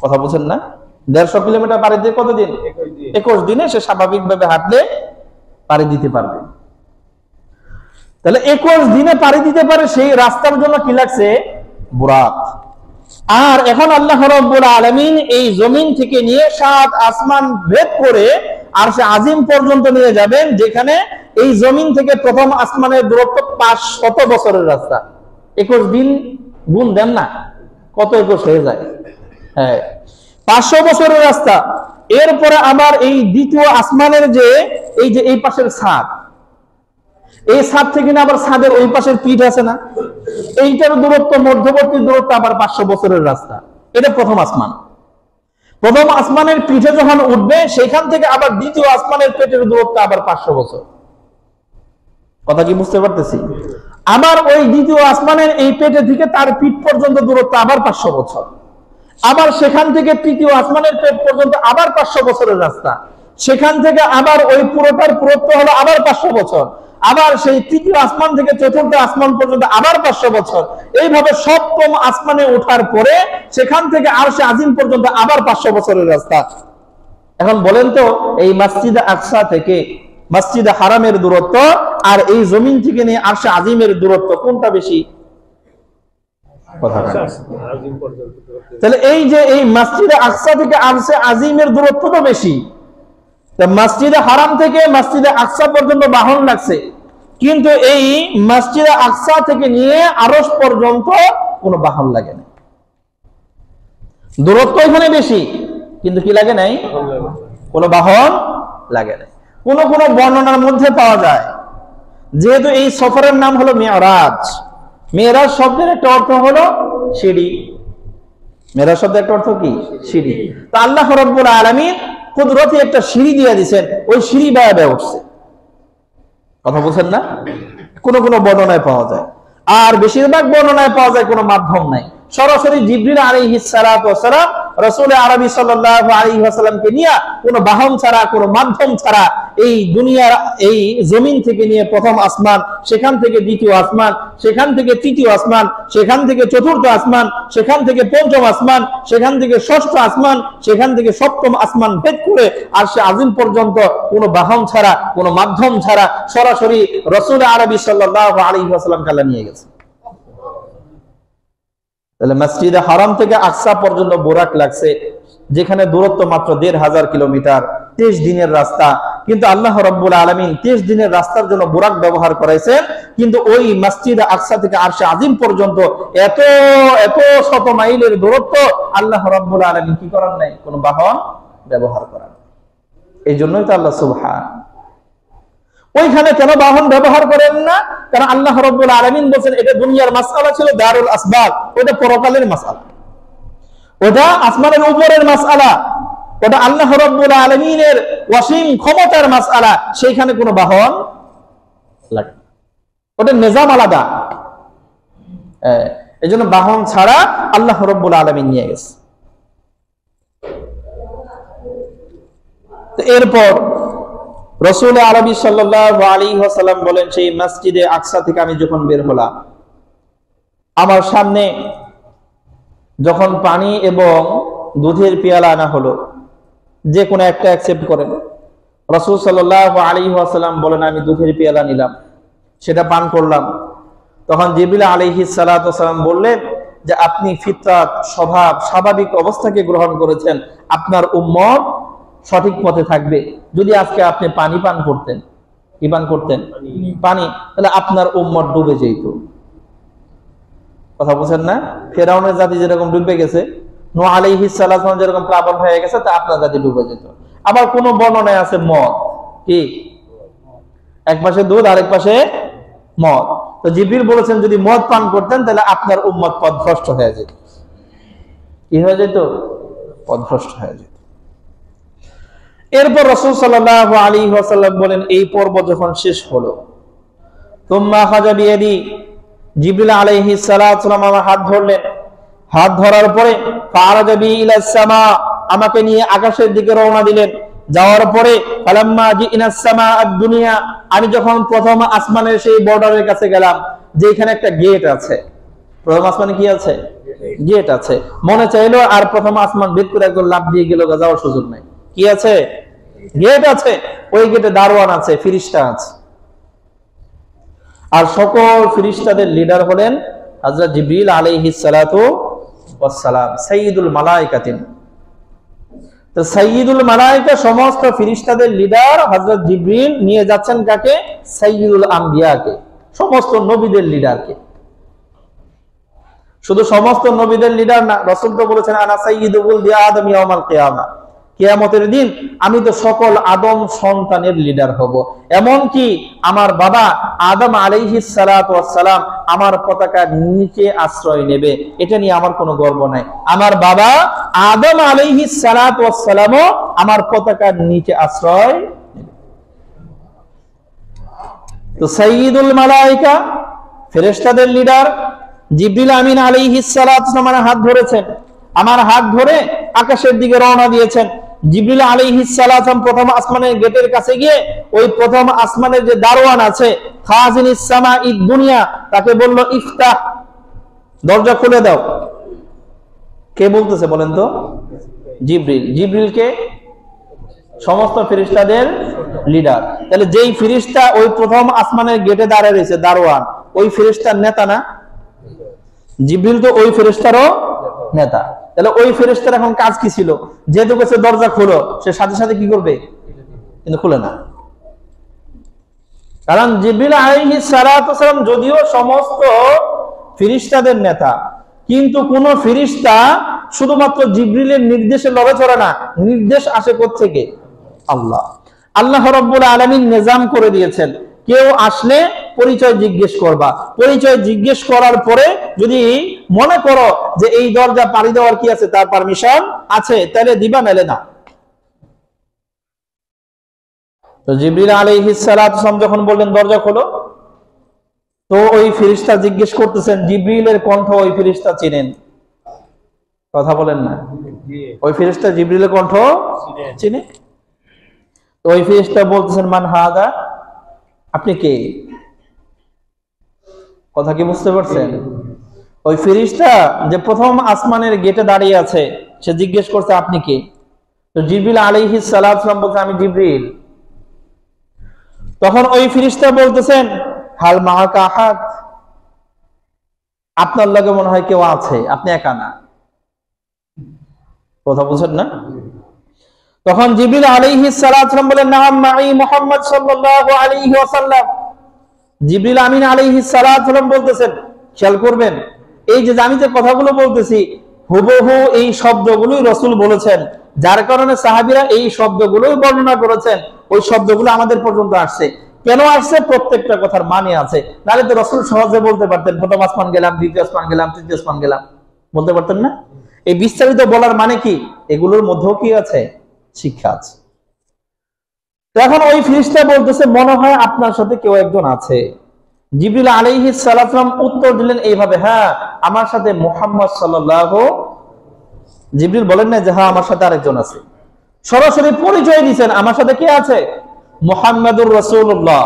কথা বলছেন না? ১৫০ কিলোমিটার পাড়ি দিয়ে কতদিন? ২১ দিনে সে স্বাভাবিক ভাবে হাঁটলে পাড়ি দিতে পারবে। তাহলে 21 দিনে পাড়ি দিতে পারে, সেই রাস্তার জন্য কি লাগছে? বুরাক। আর এখন আল্লাহ রাব্বুল আলামিন এই জমিন থেকে নিয়ে 7 আসমান ভেদ করে আরশে আজিম পর্যন্ত নিয়ে যাবেন, যেখানে এই জমিন থেকে প্রথম আসমানের দূরত্ব 500 বছরের রাস্তা। 21 দিন গুণ দেন না, কত 21 হয়ে যায়? হ্যাঁ, 500 বছরের রাস্তা। এরপরে আবার এই দ্বিতীয় আসমানের যে এই পাশের ছাদ, এই ছাদ থেকে না আবার ছাদের ওই পাশের পিঠ আছে না, এইটার দূরত্ব, মধ্যবর্তী দূরত্ব আবার 500 বছরের রাস্তা। এটা প্রথম আসমান। প্রথম আসমানের পিঠে যখন উঠবে, সেখান থেকে আবার দ্বিতীয় আসমানের পেটের দূরত্ব আবার 500 বছর। কথা কি বুঝতে পারতেছি? আবার ওই দ্বিতীয় আসমানের এই পেটে থেকে তার পিঠ পর্যন্ত দূরত্ব আবার 500 বছর। আবার সেখান থেকে তৃতীয় আসমানের পেট পর্যন্ত আবার 500 বছরের রাস্তা। সেখান থেকে আবার ওই পুরোটার পুরুত্ব হলো আবার 500 বছর। আবার সেই তৃতীয় আসমান থেকে চতুর্থ আসমান পর্যন্ত আবার 500 বছর। এইভাবে সপ্তম আসমানে ওঠার পরে সেখান থেকে আরশে আজিম পর্যন্ত আবার 500 বছরের রাস্তা। এখন বলেন তো, এই মসজিদে আকসা থেকে মসজিদে হারামের দূরত্ব আর এই জমিন থেকে নিয়ে আরশে আজিমের দূরত্ব কোনটা বেশি? তাহলে এই যে এই মসজিদে আকসা থেকে আরশে আজিমের দূরত্ব তো বেশি। মসজিদে হারাম থেকে মসজিদে আকসা পর্যন্ত বাহন লাগছে, কিন্তু এই মসজিদে আকসা থেকে নিয়ে আরশ পর্যন্ত কোনো বাহন লাগে না। দূরত্ব এখানে বেশি, কিন্তু কি লাগে নাই? কোনো বাহন লাগে নাই। কোন কোন বর্ণনার মধ্যে পাওয়া যায়, যেহেতু এই সফরের নাম হলো মেরাজ, মেরাজ শব্দের একটা অর্থ হলো সিঁড়ি। মেরাজ শব্দের একটা অর্থ কি? সিঁড়ি। তো আল্লাহ রাব্বুল আলামিন কুদরতি একটা সিঁড়ি দিয়ে দিয়েছেন, ওই সিঁড়ি বেয়ে উঠছে। কথা বলছেন না? কোন কোন বর্ণনায় পাওয়া যায়, আর বেশিরভাগ বর্ণনায় পাওয়া যায় কোনো মাধ্যম নাই। সরাসরি জিবরিল আলাইহিস সালাতু ওয়াস সালাম রাসূল আরবি সাল্লাল্লাহু আলাইহি ওয়াসাল্লামকে নিয়ে কোনো বাহন ছাড়া, কোনো মাধ্যম ছাড়া এই দুনিয়ার এই জমিন থেকে নিয়ে প্রথম আসমান, সেখান থেকে দ্বিতীয় আসমান, সেখান থেকে তৃতীয় আসমান, সেখান থেকে চতুর্থ আসমান, সেখান থেকে পঞ্চম আসমান, সেখান থেকে ষষ্ঠ আসমান, সেখান থেকে সপ্তম আসমান ভেদ করে আরশে আজিম পর্যন্ত কোনো বাহন ছাড়া, কোনো মাধ্যম ছাড়া সরাসরি রাসূল আরবি সাল্লাল্লাহু আলাইহি ওয়াসাল্লাম কালা নিয়ে গেছে। তাহলে মসজিদে হারাম থেকে আকসা পর্যন্ত বুরাক লাগছে, যেখানে দূরত্ব মাত্র 1500 কিলোমিটার, 23 দিনের রাস্তা। কিন্তু আল্লাহ রাব্বুল আলামিন 23 দিনের রাস্তার জন্য বুরাক ব্যবহার করেছেন, কিন্তু ওই মসজিদে আকসা থেকে আরশে আজিম পর্যন্ত এত এত শত মাইলের দূরত্ব আল্লাহ রাব্বুল আলামিন কি করার নাই? কোনো বাহন ব্যবহার করার। এই জন্যই তো আল্লাহ সুবহান ওইখানে কেন বাহন ব্যবহার করেন না? কারণ আল্লাহ রাব্বুল আলামিন বলেন এটা দুনিয়ার মাসআলা ছিল, দারুল আসবাব, ওটা পরকালের মাসআলা, ওটা আসমানের উপরের মাসআলা, ওটা আল্লাহ রাব্বুল আলামিনের ওয়াসিম ক্ষমতার মাসআলা। সেইখানে কোনো বাহন লাগে, ওটা নিজাম আলাদা। এইজন্য বাহন ছাড়া আল্লাহ রাব্বুল আলামিন নিয়ে গেছে। তো এরপর রাসূল আরবি সাল্লাল্লাহু আলাইহি ওয়াসাল্লাম বলেন, সেই মসজিদে আকসা থেকে আমি যখন বের হলাম, আমার সামনে যখন পানি এবং দুধের পেয়ালা আনা হলো, যে কোনো একটা অ্যাকসেপ্ট করেন। রাসূল সাল্লাল্লাহু আলাইহি ওয়াসাল্লাম বলেন, আমি দুধের পেয়ালা নিলাম, সেটা পান করলাম। তখন জিবরিল আলাইহিস সালাতু ওয়াসালাম বললেন যে আপনি ফিতরাত, স্বভাব, স্বাভাবিক অবস্থাকে গ্রহণ করেছেন, আপনার উম্মত সঠিক পথে থাকবে। যদি আজকে আপনি পানি পান করতেন, কি পান করতেন? পানি, তাহলে আপনার উম্মত ডুবে যেত। কথা বুঝেন না? ফেরাউনের জাতি যেরকম ডুবে গেছে, নূহ আলাইহিস সালাম যেরকম প্লাবন হয়ে গেছে, তা আপনার জাতি ডুবে যেত। আবার কোন বর্ণনায় আছে মদ, কি এক পাশে দুধ আরেক পাশে মদ। তো জিবরিল বলেছেন যদি মদ পান করতেন তাহলে আপনার উম্মত পথভ্রষ্ট হয়ে যেত। কি হয়ে যেত? পথভ্রষ্ট হয়ে যেত। এরপর রাসূল সাল্লাল্লাহু আলাইহি ওয়াসাল্লাম বলেন, এই পর্ব যখন শেষ হলো, তুম্মা খাযা বিয়াদি, জিবরিল আলাইহিস সালাতু ওয়াসসালাম আমার হাত ধরলেন। হাত ধরার পরে ফারাজা বি ইলাস সামা, আমাকে নিয়ে আকাশের দিকে রওনা দিলেন। যাওয়ার পরে ফালাম্মা জিনাস সামা আদ-দুনিয়া, আমি যখন প্রথম আসমানের সেই বর্ডারের কাছে গেলাম, যেখানে একটা গেট আছে। প্রথম আসমানে কি আছে? গেট আছে। মনে চাইলো আর প্রথম আসমান ভেদ করে একদম লাফ দিয়ে গেল, যাওয়ার সুযোগ নাই। কি আছে? গেট আছে, ওই গেটে দারোয়ান আছে, ফিরিস্তা আছে। আর সকল ফিরিস্তাদের লিডার হলেন হযরত জিবরিল আলাইহিস সালাতু ওয়াস সালাম, সাইয়্যিদুল মালায়েকাতিন। তো সাইয়্যিদুল মালায়েকা, সমস্ত ফিরিস্তাদের লিডার হযরত জিবরিল নিয়ে যাচ্ছেন কাকে? সাইয়্যিদুল আম্বিয়াকে, সমস্ত নবীদের লিডারকে। শুধু সমস্ত নবীদের লিডার না, রাসূল তো বলেছেন আনা সাইয়্যিদু ওয়ালদি আদম ইয়াউমাল কিয়ামা, কিয়ামতের দিন আমি তো সকল আদম সন্তানের লিডার হব। এমন কি আমার বাবা আদম আলাইহিস সালাতু ওয়াস সালাম আমার পতাকার নিচে আশ্রয় নেবে, এটা নিয়ে আমার কোনো গর্ব নাই। আমার বাবা আদম আলাইহিস সালাতু ওয়াস সালামও আমার পতাকার নিচে আশ্রয় নেবে। তো সাইয়্যিদুল মালায়েকা, ফেরেশতাদের লিডার জিবরিল আমিন আলাইহিস সালাতু ওয়াস সালাম হাত ধরেছেন, আমার হাত ধরে আকাশের দিকে রওনা দিয়েছেন। জিবরিল আলাইহিস সালাম প্রথম আসমানের গেটের কাছে গিয়ে ওই প্রথম আসমানের যে দারোয়ান আছে, খাজিনিস সামাঈদ দুনিয়া, তাকে বলল ইফতাহ, দরজা খুলে দাও। কে বলতেছে বলেন তো? জিবরিল। জিবরিলকে সমস্ত ফেরেশতাদের লিডার। তাহলে যেই ফেরেশতা ওই প্রথম আসমানের গেটে দাঁড়িয়ে রয়েছে, দারোয়ান, ওই ফেরেশতার নেতা না? জিবরিল তো ওই ফেরেশতারও নেতা। তাহলে ওই ফেরেশতার এখন কাজ কি ছিল? যেহেতু কাছে দরজা খুলো, সে সাথে সাথে কি করবে? কিন্তু খুলে না। কারণ জিবরিল আলাইহিস সালাতু ওয়াস সালাম যদিও সমস্ত ফেরেশতাদের নেতা, কিন্তু কোন ফেরেশতা শুধুমাত্র জিবরিলের নির্দেশে লড়াচড়া না, নির্দেশ আসে কোত্থেকে? আল্লাহ। আল্লাহ রাব্বুল আলামিন নিজাম করে দিয়েছেন, কেউ আসলে পরিচয় জিজ্ঞেস করবা, পরিচয় জিজ্ঞেস করার পরে যদি মনে করো যে এই দরজা পাড়ি দেওয়ার কি আছে, তার পারমিশন আছে, তাহলে দিবা, নালে না। তো জিবরিল আলাইহিস সালাতু ওয়াস সালাম যখন বললেন দরজা খোলো, তো ওই ফেরেশতা জিজ্ঞেস করতেছেন, জিবরিলের কণ্ঠ ওই ফেরেশতা চিনেন? কথা বলেন না। ওই ফেরেশতা জিবরিলের কণ্ঠ চিনে। তো ওই ফেরেশতা বলতেছেন মান হাদা, আপনি কে? কথা কি বুঝতে পারছেন? ওই ফেরেশতা যে প্রথম আসমানের গেটে দাঁড়িয়ে আছে, সে জিজ্ঞেস করছে আপনি কে? তো জিবরিল আলাইহিস সালাতু ওয়াস সালাম বলছে আমি জিবরিল। তখন ওই ফেরেশতা বলতেছেন হাল মাআকা আহাদ, আপনার লগে মনে হয় কেউ আছে, আপনি একা না। কথা বুঝছেন না? তখন জিবরিল আলাইহিস সালাতু ওয়াস সালাম বলেন নাআম মাই মুহাম্মদ সাল্লাল্লাহু আলাইহি ওয়াসাল্লাম। জিবরিল আমিন আলাইহিস সালাতু ওয়াস সালাম বলতেছেন, খেয়াল করবেন, এই যে আমি যে কথাগুলো বলতেছি হুবহু এই শব্দগুলোই রাসূল বলেছেন, যার কারণে সাহাবীরা এই শব্দগুলোই বর্ণনা করেছেন। ওই শব্দগুলো আমাদের পর্যন্ত আসছে। কেন আসছে? প্রত্যেকটা কথার মানে আছে। নাহলে তো রাসূল সহজে বলতে পারতেন প্রথম আসমান গেলাম, দ্বিতীয় আসমান গেলাম, তৃতীয় আসমান গেলাম, বলতে পারতেন না? এই বিস্তারিত বলার মানে কি? এগুলোর মধ্যেও কি আছে? শিক্ষা আছে। এখন ওই ফেরেশতা বলতেছে মনে হয় আপনার সাথে কেউ একজন আছে। জিবরিল আলাইহিস সালাতু ওয়াস সালাম উত্তর দিলেন এইভাবে, হ্যাঁ আমার সাথে মুহাম্মদ সাল্লাল্লাহু। জিবরিল বলেন না যে হ্যাঁ আমার সাথে আরেকজন আছে, সরাসরি পরিচয় দিয়েছেন আমার সাথে কে আছে? মুহাম্মাদুর রাসূলুল্লাহ।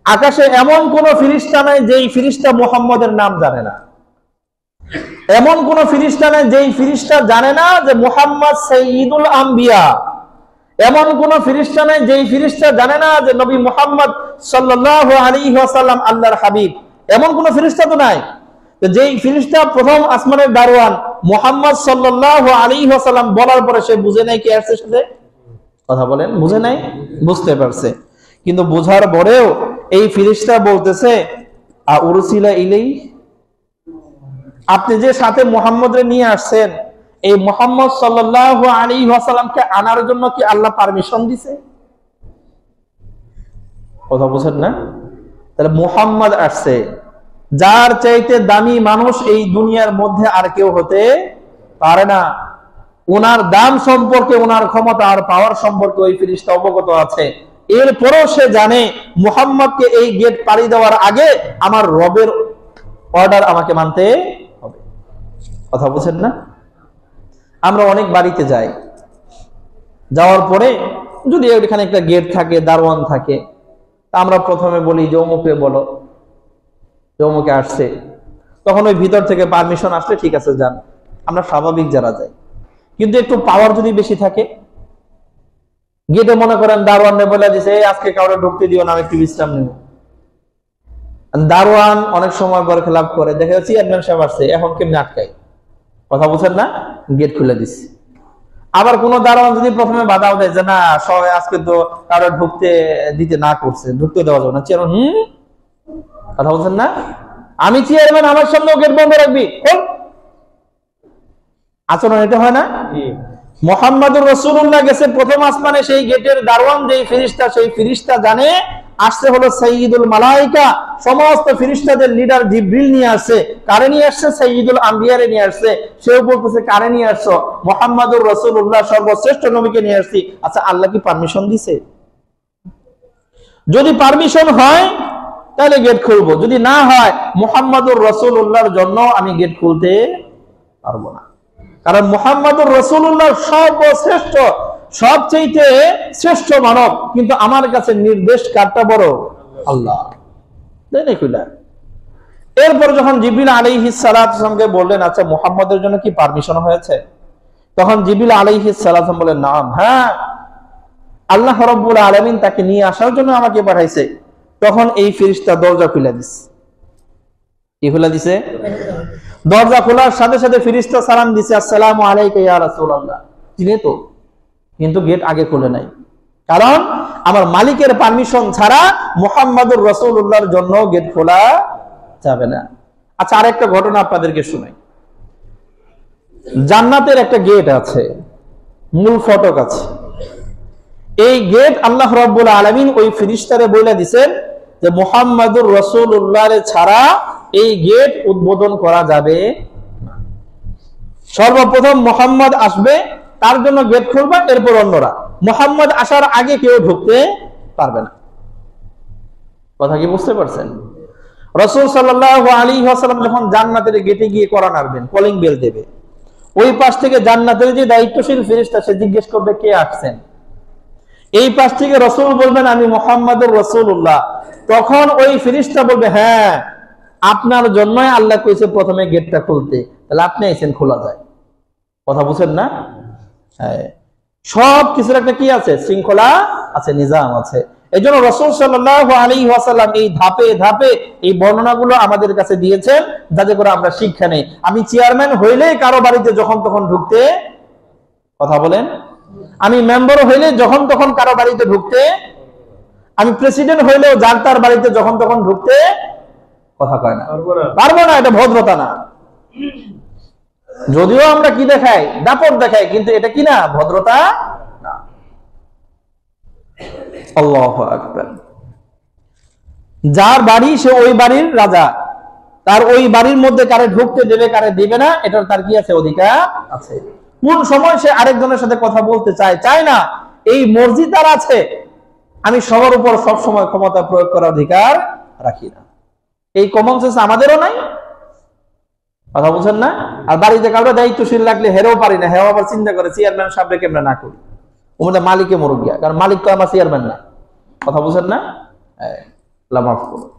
আকাশে এমন কোন ফেরেশতা নাই যেই ফেরেশতা মুহাম্মদের নাম জানে না। এমন কোন ফেরেশতা নাই যেই ফেরেশতা জানে না যে মুহাম্মদ সাইয়্যিদুল আম্বিয়া। এমন কোন ফেরেশতা নাই যেই ফেরেশতা জানে না যে নবী মুহাম্মদ সাল্লাল্লাহু আলাইহি ওয়াসাল্লাম আল্লাহর হাবিব। এমন কোন ফেরেশতা তো নাই। তো যেই ফেরেশতা প্রথম আসমানের দারোয়ান মুহাম্মদ সাল্লাল্লাহু আলাইহি ওয়াসাল্লাম বলার পরে সে বুঝে নাই কে আসছে সাথে? কথা বলেন, বুঝে নাই? বুঝতে পারছে, কিন্তু বোঝার পরেও এই ফেরেশতা বলতেছে আ উরসিলা ইলাই, আপনি যে সাথে মুহাম্মদরে নিয়ে আসছেন, এই মুহাম্মদ সাল্লাল্লাহু আলাইহি ওয়াসাল্লামকে আনার জন্য কি আল্লাহ পারমিশন দিছে? কথা বুঝেন না? তাহলে মুহাম্মদ আসছে, যার চাইতে দামি মানুষ এই দুনিয়ার মধ্যে আর কেউ হতে পারে না। ওনার দাম সম্পর্কে, ওনার ক্ষমতা আর পাওয়ার সম্পর্কে ওই ফেরেশতা অবগত আছে। এরপরও সে জানে মুহাম্মদকে এই গেট পাড়ি দেওয়ার আগে আমার রবের অর্ডার আমাকে মানতে হবে। কথা বুঝেন না? আমরা অনেক বাড়িতে যাই, যাওয়ার পরে যদি ওইখানে একটা গেট থাকে, দারোয়ান থাকে, তা আমরা প্রথমে বলি যে অমুকে বলো, যে অমুকে আসছে। তখন ওই ভিতর থেকে পারমিশন আসলে ঠিক আছে যান, আমরা স্বাভাবিক যারা যাই। কিন্তু একটু পাওয়ার যদি বেশি থাকে, গেটে মনে করেন দারোয়ান বলে দিছে আজকে কাউরে ঢুকতে দিও না, আমি একটু বিশ্রাম নেব। দারোয়ান অনেক সময় বর খেলাপ করে, দেখা যাচ্ছে চেয়ারম্যান সাহেব আসছে, এখন কেমনি আটকায়, কথা বুঝেন না, গেট খুলে দিচ্ছে। আবার কোন দারোয়ান যদি প্রথমে বাধাও দেয় যে না সবাই আজকে তো কারো ঢুকতে দিতে না করছে, ঢুকতে দেওয়া যাবে না, চেয়ারম্যান কথা বলছেন না, আমি চেয়ারম্যান, আমার সামনেও গেট বন্ধ রাখবি, আচরণ এটা হয় না? মুহাম্মদুর রাসূলুল্লাহ গেছে প্রথম আসমানে, সেই গেটের দারোয়ান যেই ফেরেশতা, সেই ফেরেশতা জানে আসছে হলো সাইয়্যিদুল মালায়েকা, সমস্ত ফেরেশতাদের লিডার জিবরিল নিয়ে আসছে। কারে নিয়ে আসছে? সাইয়্যিদুল আম্বিয়ারে নিয়ে আসছে। সেও বলতেছে কারে নিয়ে আসছো? মুহাম্মদুর রাসূলুল্লাহ সর্বশ্রেষ্ঠ নবীকে নিয়ে আসছি। আচ্ছা, আল্লাহ কি পারমিশন দিছে? যদি পারমিশন হয় তাহলে গেট খুলবো, যদি না হয় মুহাম্মদুর রাসূলুল্লাহর জন্য আমি গেট খুলতে পারবো না। কারণ মুহাম্মদুর রাসূলুল্লাহ সর্বশ্রেষ্ঠ, সবচেয়ে শ্রেষ্ঠ মানব, কিন্তু আমার কাছে নির্দেশ কারটা বড়? আল্লাহ। এরপর যখন জিবরিল আলাইহিস সালামকে বললেন আচ্ছা মুহাম্মদের জন্য কি পারমিশন হয়েছে, তখন জিবরিল আলাইহিস সালাম বললেন নাম, হ্যাঁ, আল্লাহ রাব্বুল আলামিন তাকে নিয়ে আসার জন্য আমাকে পাঠাইছে। তখন এই ফেরেশতা দরজা খুলে দিছে। কি খুলে দিছে? দরজা খোলার সাথে সাথে ফেরেশতা সালাম দিছে, আসসালামু আলাইকা ইয়া রাসূলুল্লাহ। চিনে তো, কিন্তু গেট আগে খুলে নাই, কারণ আমার মালিকের পারমিশন ছাড়া মুহাম্মদুর রাসূলুল্লাহর জন্য গেট খোলা যাবে না। আচ্ছা, আরেকটা ঘটনা আপনাদেরকে শোনাই। জান্নাতের একটা গেট আছে, মূল ফটক আছে। এই গেট আল্লাহ রাব্বুল আলামিন ওই ফেরেশতারে বলে দিবেন যে মুহাম্মদুর রাসূলুল্লাহর ছাড়া এই গেট উদ্বোধন করা যাবে না। সর্বপ্রথম মুহাম্মদ আসবে, তার জন্য গেট খুলবে, এরপর অন্যরা। মুহাম্মদ আসার আগে কেউ ঢুকতে পারবে না। কথা কি বুঝতে পারছেন? রাসূল সাল্লাল্লাহু আলাইহি ওয়াসাল্লাম যখন জান্নাতের গেটে গিয়ে করা নাড়বেন, কলিং বেল দেবে, ওই পাশ থেকে জান্নাতের যে দায়িত্বশীল ফেরেশতা সে জিজ্ঞেস করবে কে আসছেন। এই পাশ থেকে রাসূল বলবেন আমি মুহাম্মদুর রাসূলুল্লাহ। তখন ওই ফেরেশতা বলবে হ্যাঁ, আপনার জন্যই আল্লাহ কইছে প্রথমে গেটটা খুলতে, তাহলে আপনি আইছেন, খোলা যায়। কথা বুঝেন না? হ্যাঁ, সব কিছুর একটা কি আছে? শৃঙ্খলা আছে, নিজাম আছে। এই জন্য রাসূল সাল্লাল্লাহু আলাইহি ওয়াসাল্লাম এই ধাপে ধাপে এই বর্ণনাগুলো আমাদের কাছে দিয়েছেন, যাতে করে আমরা শিক্ষা নেই। আমি চেয়ারম্যান হইলে কারো বাড়িতে যখন তখন ঢুকতে, কথা বলেন, আমি মেম্বার হইলে যখন তখন কারো বাড়িতে ঢুকতে, আমি প্রেসিডেন্ট হইলেও যার তার বাড়িতে যখন তখন ঢুকতে, কথা কয় না, পারবো না। এটা ভদ্রতা না। যদিও আমরা কি দেখাই, দাপট দেখাই, কিন্তু এটা কি না, ভদ্রতা না। আল্লাহু আকবার। যার বাড়ি সে ওই বাড়ির রাজা, তার ওই বাড়ির মধ্যে কারে ঢুকতে দেবে কারে দিবে না, এটার তার কি আছে? অধিকার আছে। কোন সময় সে আরেকজনের সাথে কথা বলতে চায় না, এই মর্জি তার আছে। আমি সবার উপর সব সময় ক্ষমতা প্রয়োগ করার অধিকার রাখি না। এই কমন সেন্স আমাদেরও নাই। কথা বুঝেন না? আর বাড়িতে কাউকে দায়িত্বশীল লাগলে হেরেও পারি না, হেও আবার চিন্তা করে চেয়ারম্যান সাহেবকে কেমনে না করি, ওটা মালিকে মরুক গিয়া, কারণ মালিক তো আমার চেয়ারম্যান না। কথা বুঝেন না? মাফ করুন।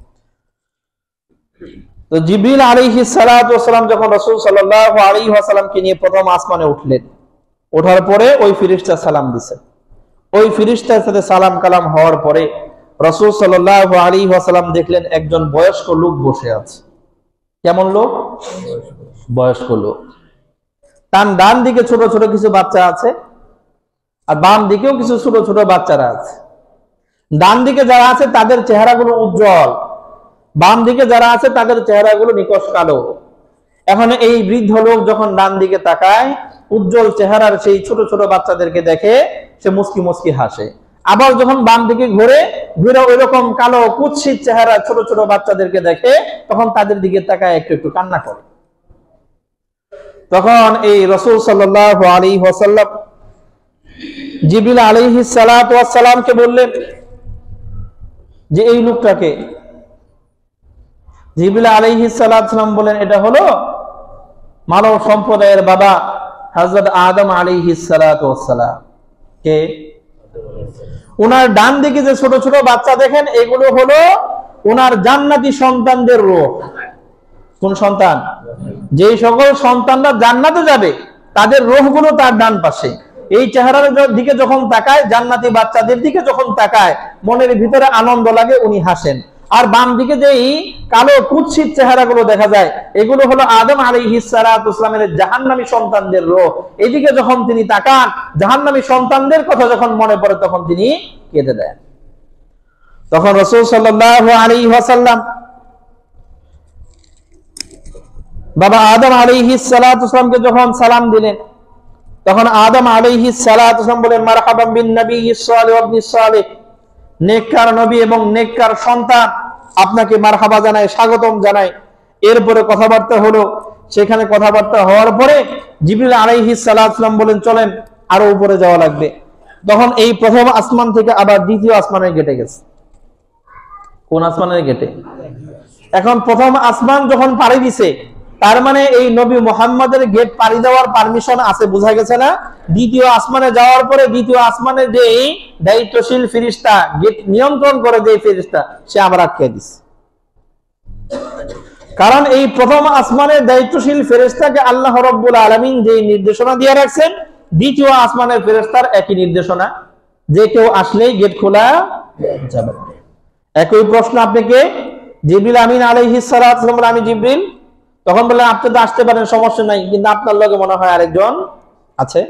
তো জিবরিল আলাইহিস সালাতু ওয়াস সালাম যখন রাসূল সাল্লাল্লাহু আলাইহি ওয়াসাল্লামকে নিয়ে প্রথম আসমানে উঠলেন, ওঠার পরে ওই ফেরেশতা সালাম দিয়েছেন। ওই ফেরেশতার সাথে সালাম কালাম হওয়ার পরে রাসূল সাল্লাল্লাহু আলাইহি ওয়াসাল্লাম দেখলেন একজন বয়স্ক লোক বসে আছে। কেমন লোক? বয়স্ক লোক। তার ডান দিকে ছোট ছোট কিছু বাচ্চা আছে, আর বাম দিকেও কিছু ছোট ছোট বাচ্চারা আছে। ডান দিকে যারা আছে তাদের চেহারাগুলো উজ্জ্বল, বাম দিকে যারা আছে তাদের চেহারাগুলো নিকষ কালো। এখন এই বৃদ্ধ লোক যখন ডান দিকে তাকায়, উজ্জ্বল চেহারার সেই ছোট ছোট বাচ্চাদেরকে দেখে সে মুস্কি মুস্কি হাসে। আবার যখন বাম দিকে ঘুরে ওই রকম কালো কুৎসিত চেহারা ছোট ছোট বাচ্চাদেরকে দেখে, তখন তাদের দিকে তাকায় একটু একটু কান্না করে। তখন এই রাসূল সাল্লাল্লাহু আলাইহি ওয়াসাল্লাম জিবরিল আলাইহিস সালাতু ওয়াস সালামকে বললেন যে এই লোকটাকে। জিবরিল আলাইহিস সালাতু ওয়াস সালাম বলেন এটা হলো মানব সম্প্রদায়ের বাবা হযরত আদম আলাইহিস সালাতু ওয়াস সালাম। কে? উনার ডান দিকে যে ছোট ছোট বাচ্চা দেখেন, এগুলো হলো উনার জান্নাতি সন্তানদের রূহ। কোন সন্তান? যেই সকল সন্তানরা জান্নাতে যাবে তাদের রূহগুলো তার ডান পাশে। এই চেহারার দিকে যখন তাকায়, জান্নাতি বাচ্চাদের দিকে যখন তাকায়, মনের ভিতরে আনন্দ লাগে, উনি হাসেন। আর বাম দিকে যে কালো কুৎসিত চেহারাগুলো দেখা যায়, এগুলো হলো আদম আলাইহিস সালাতু ওয়াস সালামের জাহান্নামী সন্তানদের রূহ। এদিকে যখন তিনি তাকান, জাহান্নামী সন্তানদের কথা যখন মনে পড়ে, তখন তিনি কেঁদে দেন। তখন রাসূল সাল্লাল্লাহু আলাইহি ওয়াসাল্লাম বাবা আদম আলাইহিস সালাতু ওয়াস সালামকে যখন সালাম দিলেন, তখন আদম আলাইহিস সালাতু ওয়াস সালাম বলেন, মারহাবান বিন নবিয়্যিস সালিহ ওয়া ইবনিস সালিহ, নেককার নবী এবং নেককার সন্তান, আপনাকে মারহাবা জানাই, স্বাগতম জানাই। এরপরে কথাবার্তা হলো। সেখানে কথাবার্তা হওয়ার পরে জিবরিল আলাইহিস সালাতু ওয়াস সালাম বলেন, চলেন আরো উপরে যাওয়া লাগবে। তখন এই প্রথম আসমান থেকে আবার দ্বিতীয় আসমানের গেটে গেছে। কোন আসমানের গেটে? এখন প্রথম আসমান যখন পাড়ি দিছে, তার মানে এই নবী মুহাম্মাদের গেট পাড়ি দেওয়ার পারমিশন আছে, বোঝা গেছে না? দ্বিতীয় আসমানে যাওয়ার পরে দ্বিতীয় আসমানে যে দায়িত্বশীল ফেরেশতা, গেট নিয়ন্ত্রণ করে যে ফেরেশতা, সে আবার আটকে দিছে। কারণ এই প্রথম আসমানের দায়িত্বশীল ফেরেশতাকে আল্লাহ রাব্বুল আলামিন যে নির্দেশনা দিয়ে রাখছেন, দ্বিতীয় আসমানের ফেরেশতার একই নির্দেশনা, যে কেউ আসলেই গেট খোলা যাবে। একই প্রশ্ন, আপনি কে? জিবরিল আমিন আলাইহিস সালাতু ওয়াস সালাম। আমি জিবরিল। তখন বললেন, আপনি তো আসতে পারেন, সমস্যা নাই, কিন্তু আপনার লগে মনে হয় আরেকজন আছে।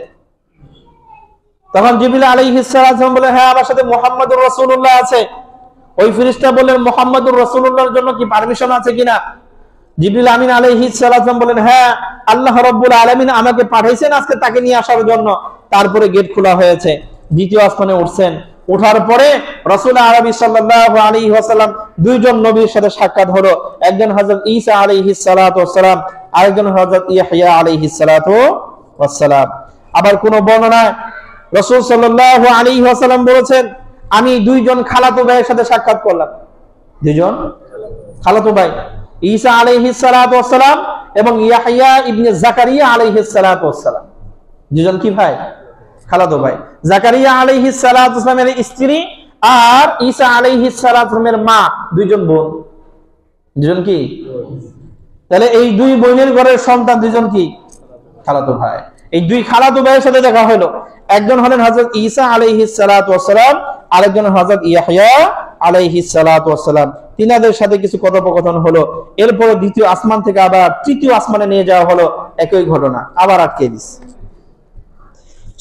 তখন জিবরিল আলাইহিস সালাতু ওয়াস সালাম বলে, হ্যাঁ, আমার সাথে মুহাম্মদুর রাসূলুল্লাহ আছে। ওই ফেরেশতা বললেন, মুহাম্মদুর রাসূলুল্লাহর জন্য কি পারমিশন আছে কিনা? জিবরিল আমিন আলাইহিস সালাতু ওয়াস সালাম বলেন, হ্যাঁ, আল্লাহ রাব্বুল আলামিন আমাকে পাঠাইছেন আজকে তাকে নিয়ে আসার জন্য। তারপরে গেট খোলা হয়েছে, দ্বিতীয় আসমানে উঠছেন। ওঠার পরে রাসূল আরবি সাল্লাল্লাহু আলাইহি ওয়াসাল্লাম দুইজন নবীর সাথে সাক্ষাৎ হলো। একজন হযরত ঈসা আলাইহিস সালাতু ওয়াস সালাম, আরেকজন হযরত ইয়াহইয়া আলাইহিস সালাতু ওয়াস সালাম। আবার কোন বর্ণনায় রাসূল সাল্লাল্লাহু আলাইহি ওয়াসাল্লাম বলেছেন, আমি দুইজন খালাতো ভাইয়ের সাথে সাক্ষাৎ করলাম। দুইজন খালাতো ভাই, ঈসা আলাইহিস সালাতু ওয়াস সালাম এবং ইয়াহইয়া ইবনে যাকারিয়া আলাইহিস সালাতু ওয়াস সালাম। দুইজন কি ভাই? খালাতো ভাই। যাকারিয়া আলাইহিস সালাতু ওয়াস সালামের স্ত্রী আর ঈসা আলাইহিস সালাতু ওয়াস সালামের মা, দুইজন বোন। দুইজন কি? তাহলে এই দুই বোনের ঘরের সন্তান দুইজন কি? খালাতো ভাই। এই দুই খালাতো ভাইয়ের সাথে দেখা হলো। একজন হলেন হযরত ঈসা আলাইহিস সালাতু ওয়াস সালাম, আরেকজন হযরত ইয়াহইয়া আলাইহিস সালাতু ওয়াস সালাম। তিনাদের সাথে কিছু কথোপকথন হলো। এরপরে দ্বিতীয় আসমান থেকে আবার তৃতীয় আসমানে নিয়ে যাওয়া হলো, একই ঘটনা, আবার আটকে দিছে।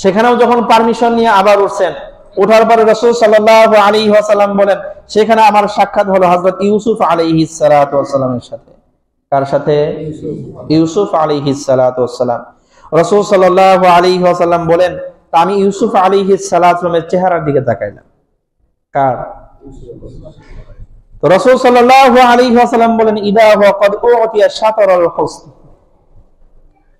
সেখানেও যখন পারমিশন নিয়ে আবার উঠছেন, ওঠার পরে রাসূল সাল্লাল্লাহু আলাইহি ওয়াসাল্লাম বলেন, সেখানে আমার সাক্ষাৎ হলো হযরত ইউসুফ আলাইহিস সালাতু ওয়াস সালামের সাথে। কার সাথে? ইউসুফ আলাইহিস সালাতু ওয়াস সালাম। রাসূল সাল্লাল্লাহু আলাইহি ওয়াসাল্লাম বলেন, আমি ইউসুফ আলাইহিস সালাতু ওয়াস সালামের চেহারার দিকে তাকাইলাম। কার? তো রাসূল সাল্লাল্লাহু আলাইহি ওয়াসাল্লাম বলেন, ইদা হুয়া ক্বাদ উতিয়া শাতরাল হুসন।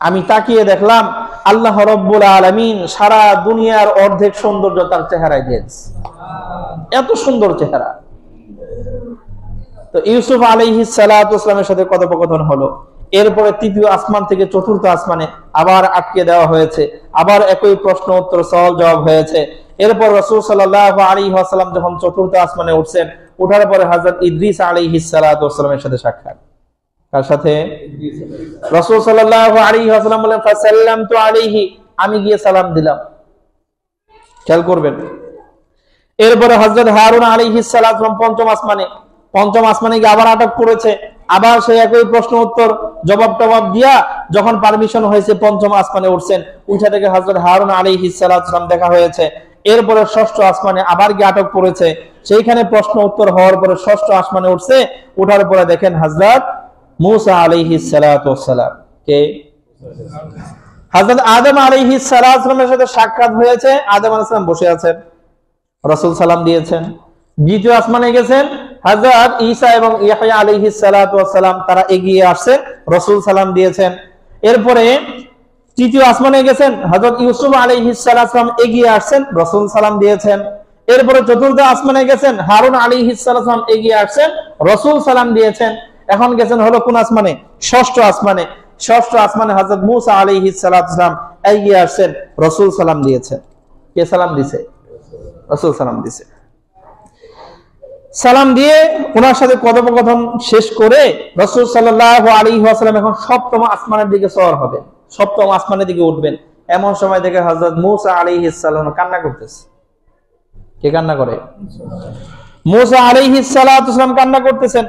আমি তাকিয়ে দেখলাম আল্লাহ রাব্বুল আলামিন সারা দুনিয়ার অর্ধেক সৌন্দর্য তার চেহারায় দিয়েছে। এত সুন্দর চেহারা। তো ইউসুফ আলাইহিস সালাতু ওয়াস সালামের সাথে কথোপকথন হলো। এরপরে তৃতীয় আসমান থেকে চতুর্থ আসমানে আবার আটকে দেওয়া হয়েছে, আবার একই প্রশ্ন উত্তর সওয়াল জবাব হয়েছে। এরপর রাসূল সাল্লাল্লাহু আলাইহি ওয়াসাল্লাম যখন চতুর্থ আসমানে উঠছেন, ওঠার পরে হযরত ইদ্রিস আলাইহিস সালাতু ওয়াস সালামের সাথে সাক্ষাৎ। কার সাথে? রাসূল সাল্লাল্লাহু আলাইহি ওয়াসাল্লাম বলেন, ফাসাল্লামতু আলাইহি, আমি গিয়ে সালাম দিলাম। খেয়াল করবেন। এরপরে হযরত হারুন আলাইহিস সালাতু পঞ্চম আসমানে গিয়ে আবার আটক করেছে। আবার সেই একই প্রশ্ন উত্তর জবাব দিয়া যখন পারমিশন হয়েছে, পঞ্চম আসমানে উঠছেন। উঠা থেকে হযরত হারুন আলাইহিস সালাতু দেখা হয়েছে। এরপরে ষষ্ঠ আসমানে আবার গিয়ে আটক করেছে। সেইখানে প্রশ্ন উত্তর হওয়ার পরে ষষ্ঠ আসমানে উঠছে। উঠার পরে দেখেন হযরত মূসা আলাইহিস সালাতু ওয়াস সালাম। কে? হযরত আদম আলাইহিস সালাতু ওয়াস সালামের সাথে সাক্ষাৎ হয়েছে। আদম আলাইহিস সালাম বসে আছেন, রাসূল সালাম দিয়েছেন। দ্বিতীয় আসমানে গেছেন, হযরত ঈসা এবং ইয়াহইয়া আলাইহিস সালাতু ওয়াস সালাম, তারা এগিয়ে আসছেন, রাসূল সালাম দিয়েছেন। এরপরে তৃতীয় আসমানে গেছেন, হযরত ইউসুফ আলাইহিস সালাতু ওয়াস সালাম এগিয়ে আসছেন, রাসূল সালাম দিয়েছেন। এরপরে চতুর্থ আসমানে গেছেন, হারুন আলাইহিস সালাতু ওয়াস সালাম এগিয়ে আসছেন, রাসূল সালাম দিয়েছেন। এখন গেছেন হলো কোন আসমানে? ষষ্ঠ আসমানে। ষষ্ঠ আসমানে হযরত মূসা আলাইহিস সালাতু ওয়াস সালাম এগিয়ে আসছেন, রাসূল সালাম দিয়েছেন। কে সালাম দিয়েছে? রাসূল সালাম দিয়েছে। সালাম দিয়ে ওনার সাথে কথোপকথন শেষ করে রাসূল সাল্লাল্লাহু আলাইহি ওয়াসাল্লাম এখন সপ্তম আসমানের দিকে সওয়ার হবেন, সপ্তম আসমানের দিকে উঠবেন। এমন সময় দেখে হযরত মূসা আলাইহিস সালাম কান্না করতেছে। কে কান্না করে? মূসা আলাইহিস সালাতু সালাম কান্না করতেছেন।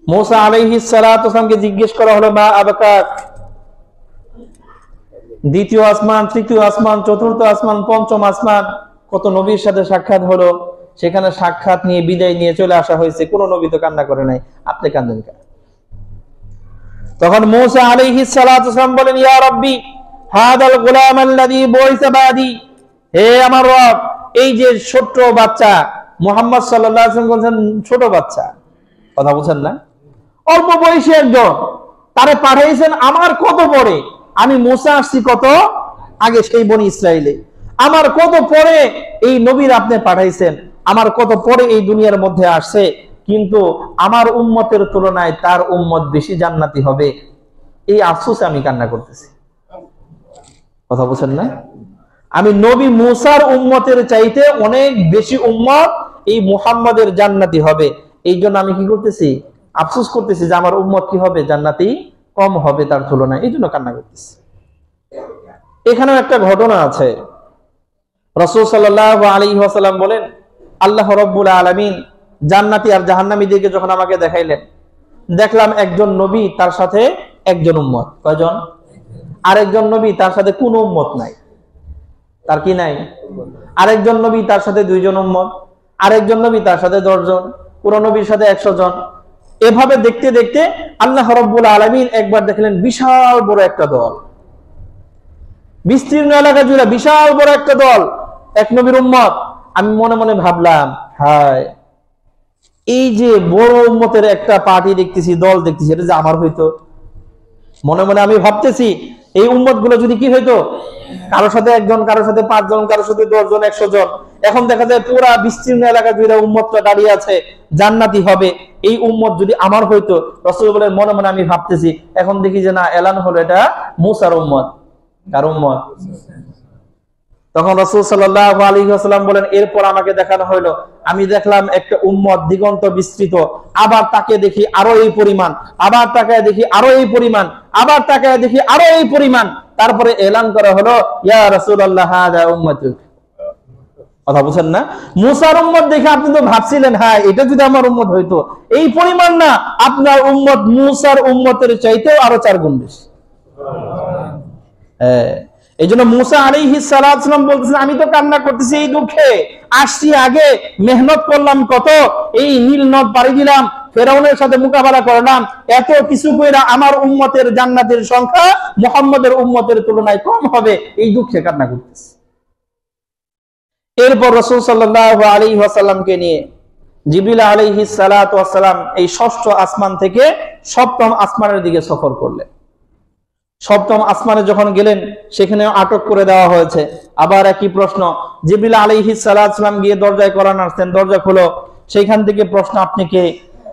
মূসা আলাইহিস সালাতু সালামকে জিজ্ঞেস করা হলো, মা আবকাক? দ্বিতীয় আসমান, তৃতীয় আসমান, চতুর্থ আসমান, পঞ্চম আসমান, কত নবীর সাথে সাক্ষাৎ হলো, সেখানে সাক্ষাৎ নিয়ে বিদায় নিয়ে চলে আসা হয়েছে, কোন নবী তো কান্না করে নাই, আপনি কান্দেন কেন? তখন মূসা আলাইহিস সালাতু সালাম বলেন, ইয়া রাব্বি হাদাল গুলাম আল্লাযী বুইসা বাদি, হে আমার রব, এই যে ছোট বাচ্চা মুহাম্মদ সাল্লাল্লাহু আলাইহি ওয়াসাল্লাম বলেন ছোট বাচ্চা, কথা বলছেন না, অল্প বয়সী একজন, তারে পাঠাইছেন আমার কত পরে, আমি মূসা আসছি কত আগে সেই বনি ইসরাইলে, আমার কত পরে এই নবীর আপনি পাঠাইছেন, আমার কত পরে এই দুনিয়ার মধ্যে আসছে, কিন্তু আমার উম্মতের তুলনায় তার উম্মত বেশি জান্নাতি হবে, এই আফসোসে আমি কান্না করতেছি। কথা বলছেন না, আমি নবী মূসার উম্মতের চাইতে অনেক বেশি উম্মত এই মুহাম্মাদের জান্নাতি হবে, এই জন্য আমি কি করতেছি? আফসোস করতেছি যে আমার উম্মত কি হবে, জান্নাতি কম হবে তার তুলনায়, এই জন্য কান্না করতেছি। এখানেও একটা ঘটনা আছে। রাসূল সাল্লাল্লাহু আলাইহি ওয়াসাল্লাম বলেন, আল্লাহ রাব্বুল আলামিন জান্নাতি আর জাহান্নামীদেরকে যখন আমাকে দেখাইলেন, দেখলাম একজন নবী তার সাথে একজন উম্মত। কয়জন? আরেকজন নবী তার সাথে কোনো উম্মত নাই। তার কি নাই? আরেকজন নবী তার সাথে 2 জন উম্মত, আরেকজন নবী তার সাথে 10 জন, কোন নবীর সাথে 100 জন। এভাবে দেখতে দেখতে আল্লাহ রাব্বুল আলামিন একবার দেখলেন বিশাল বড় একটা দল, বিস্তীর্ণ এলাকা জুড়ে বিশাল বড় একটা দল, এক নবীর উম্মত। আমি মনে মনে ভাবলাম, হায়, এই যে বড় উম্মতের একটা পার্টি দেখতেছি, দল দেখতেছি, এটা যে আমার হইতো। মনে মনে আমি ভাবতেছি, এই উম্মত গুলো যদি কি হইতো, কারোর সাথে 1 জন, কারোর সাথে 5 জন, কারোর সাথে 10 জন, 100 জন। এখন দেখা যায় পুরা বিস্তীর্ণ এলাকা জুড়ে উম্মতটা দাঁড়িয়ে আছে, জান্নাতি হবে, এই উম্মত যদি আমার হইতো। রাসূল বলেন, মনে মনে আমি ভাবতেছি, এখন দেখি যে না, এলান হলো এটা মূসার উম্মত। কার উম্মত? তখন রাসূল সাল্লাল্লাহু আলাইহি ওয়াসাল্লাম বলেন, এরপর আমাকে দেখানো হলো, আমি দেখলাম একটা উম্মত দিগন্ত বিস্তৃত, আবার তাকে দেখি আরো এই পরিমাণ, আবার তাকায় দেখি আরো এই পরিমাণ, আবার তাকায় দেখি আরো এই পরিমাণ। তারপরে এলান করা হলো, ইয়া রাসূলুল্লাহ হাদা উম্মতুক। কথা বুঝেন না? মূসার উম্মত দেখে আপনি তো ভাবছিলেন, হ্যাঁ, এটা যদি আমার উম্মত হইতো, এই পরিমাণ না, আপনার উম্মত মূসার উম্মতের চাইতেও আরো 4 গুণ বেশি। এই জন্য মূসা আলাইহিস সালাম বলতেছেন, আমি তো কান্না করতেছি এই দুঃখে, আসছি আগে, মেহনত করলাম কত, এই নীল নদ পাড়ি দিলাম, ফেরাউনের সাথে মোকাবেলা করলাম, এত কিছু কইরা আমার উম্মতের জান্নাতের সংখ্যা মুহাম্মদের উম্মতের তুলনায় কম হবে, এই দুঃখে কান্না করতেছি। এরপর রাসূল সাল্লাল্লাহু আলাইহি ওয়াসাল্লামকে নিয়ে জিবরিল আলাইহিস সালাতু ওয়াস সালাম এই 6ষ্ঠ আসমান থেকে 7ম আসমানের দিকে সফর করলেন। 7ম আসমানে যখন গেলেন, সেখানে আটক করে দেওয়া হয়েছে। আবার একই প্রশ্ন, জিবরিল আলাইহিস সালাতু সালাম গিয়ে দরজায় কড়া নাড়ছেন, দরজা খোলো। সেইখান থেকে প্রশ্ন, আপনি কে?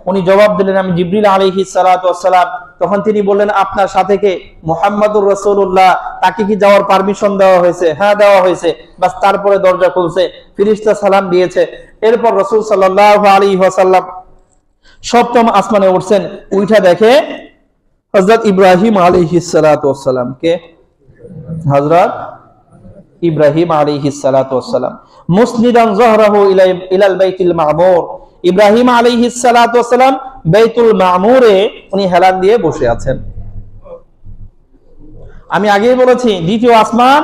উনি জবাব দিলেন, আমি জিবরিল আলাইহিস সালাতু ওয়াস সালাম। তখন তিনি বললেন, আপনার সাথে কে? মুহাম্মাদুর রাসূলুল্লাহ। তাকে কি যাওয়ার পারমিশন দেওয়া হয়েছে? হ্যাঁ, দেওয়া হয়েছে। বাস, তারপরে দরজা খুলছে, ফেরেশতা সালাম দিয়েছে। এরপর রাসূল সাল্লাল্লাহু আলাইহি ওয়াসাল্লাম 7ম আসমানে উঠছেন, উঠা দেখে হযরত ইব্রাহিম আলাইহিস সালাতু ওয়াস সালাম। কে? হযরত ইব্রাহিম আলাইহিস সালাতু ওয়াস সালাম মুসনিদান যহরাহু ইলাল বাইতুল মামুর। ইব্রাহিম আলাইহিস সালাতু ওয়াস সালাম বাইতুল মামুরে উনি হেলান দিয়ে বসে আছেন। আমি আগেই বলেছি, 2য় আসমান,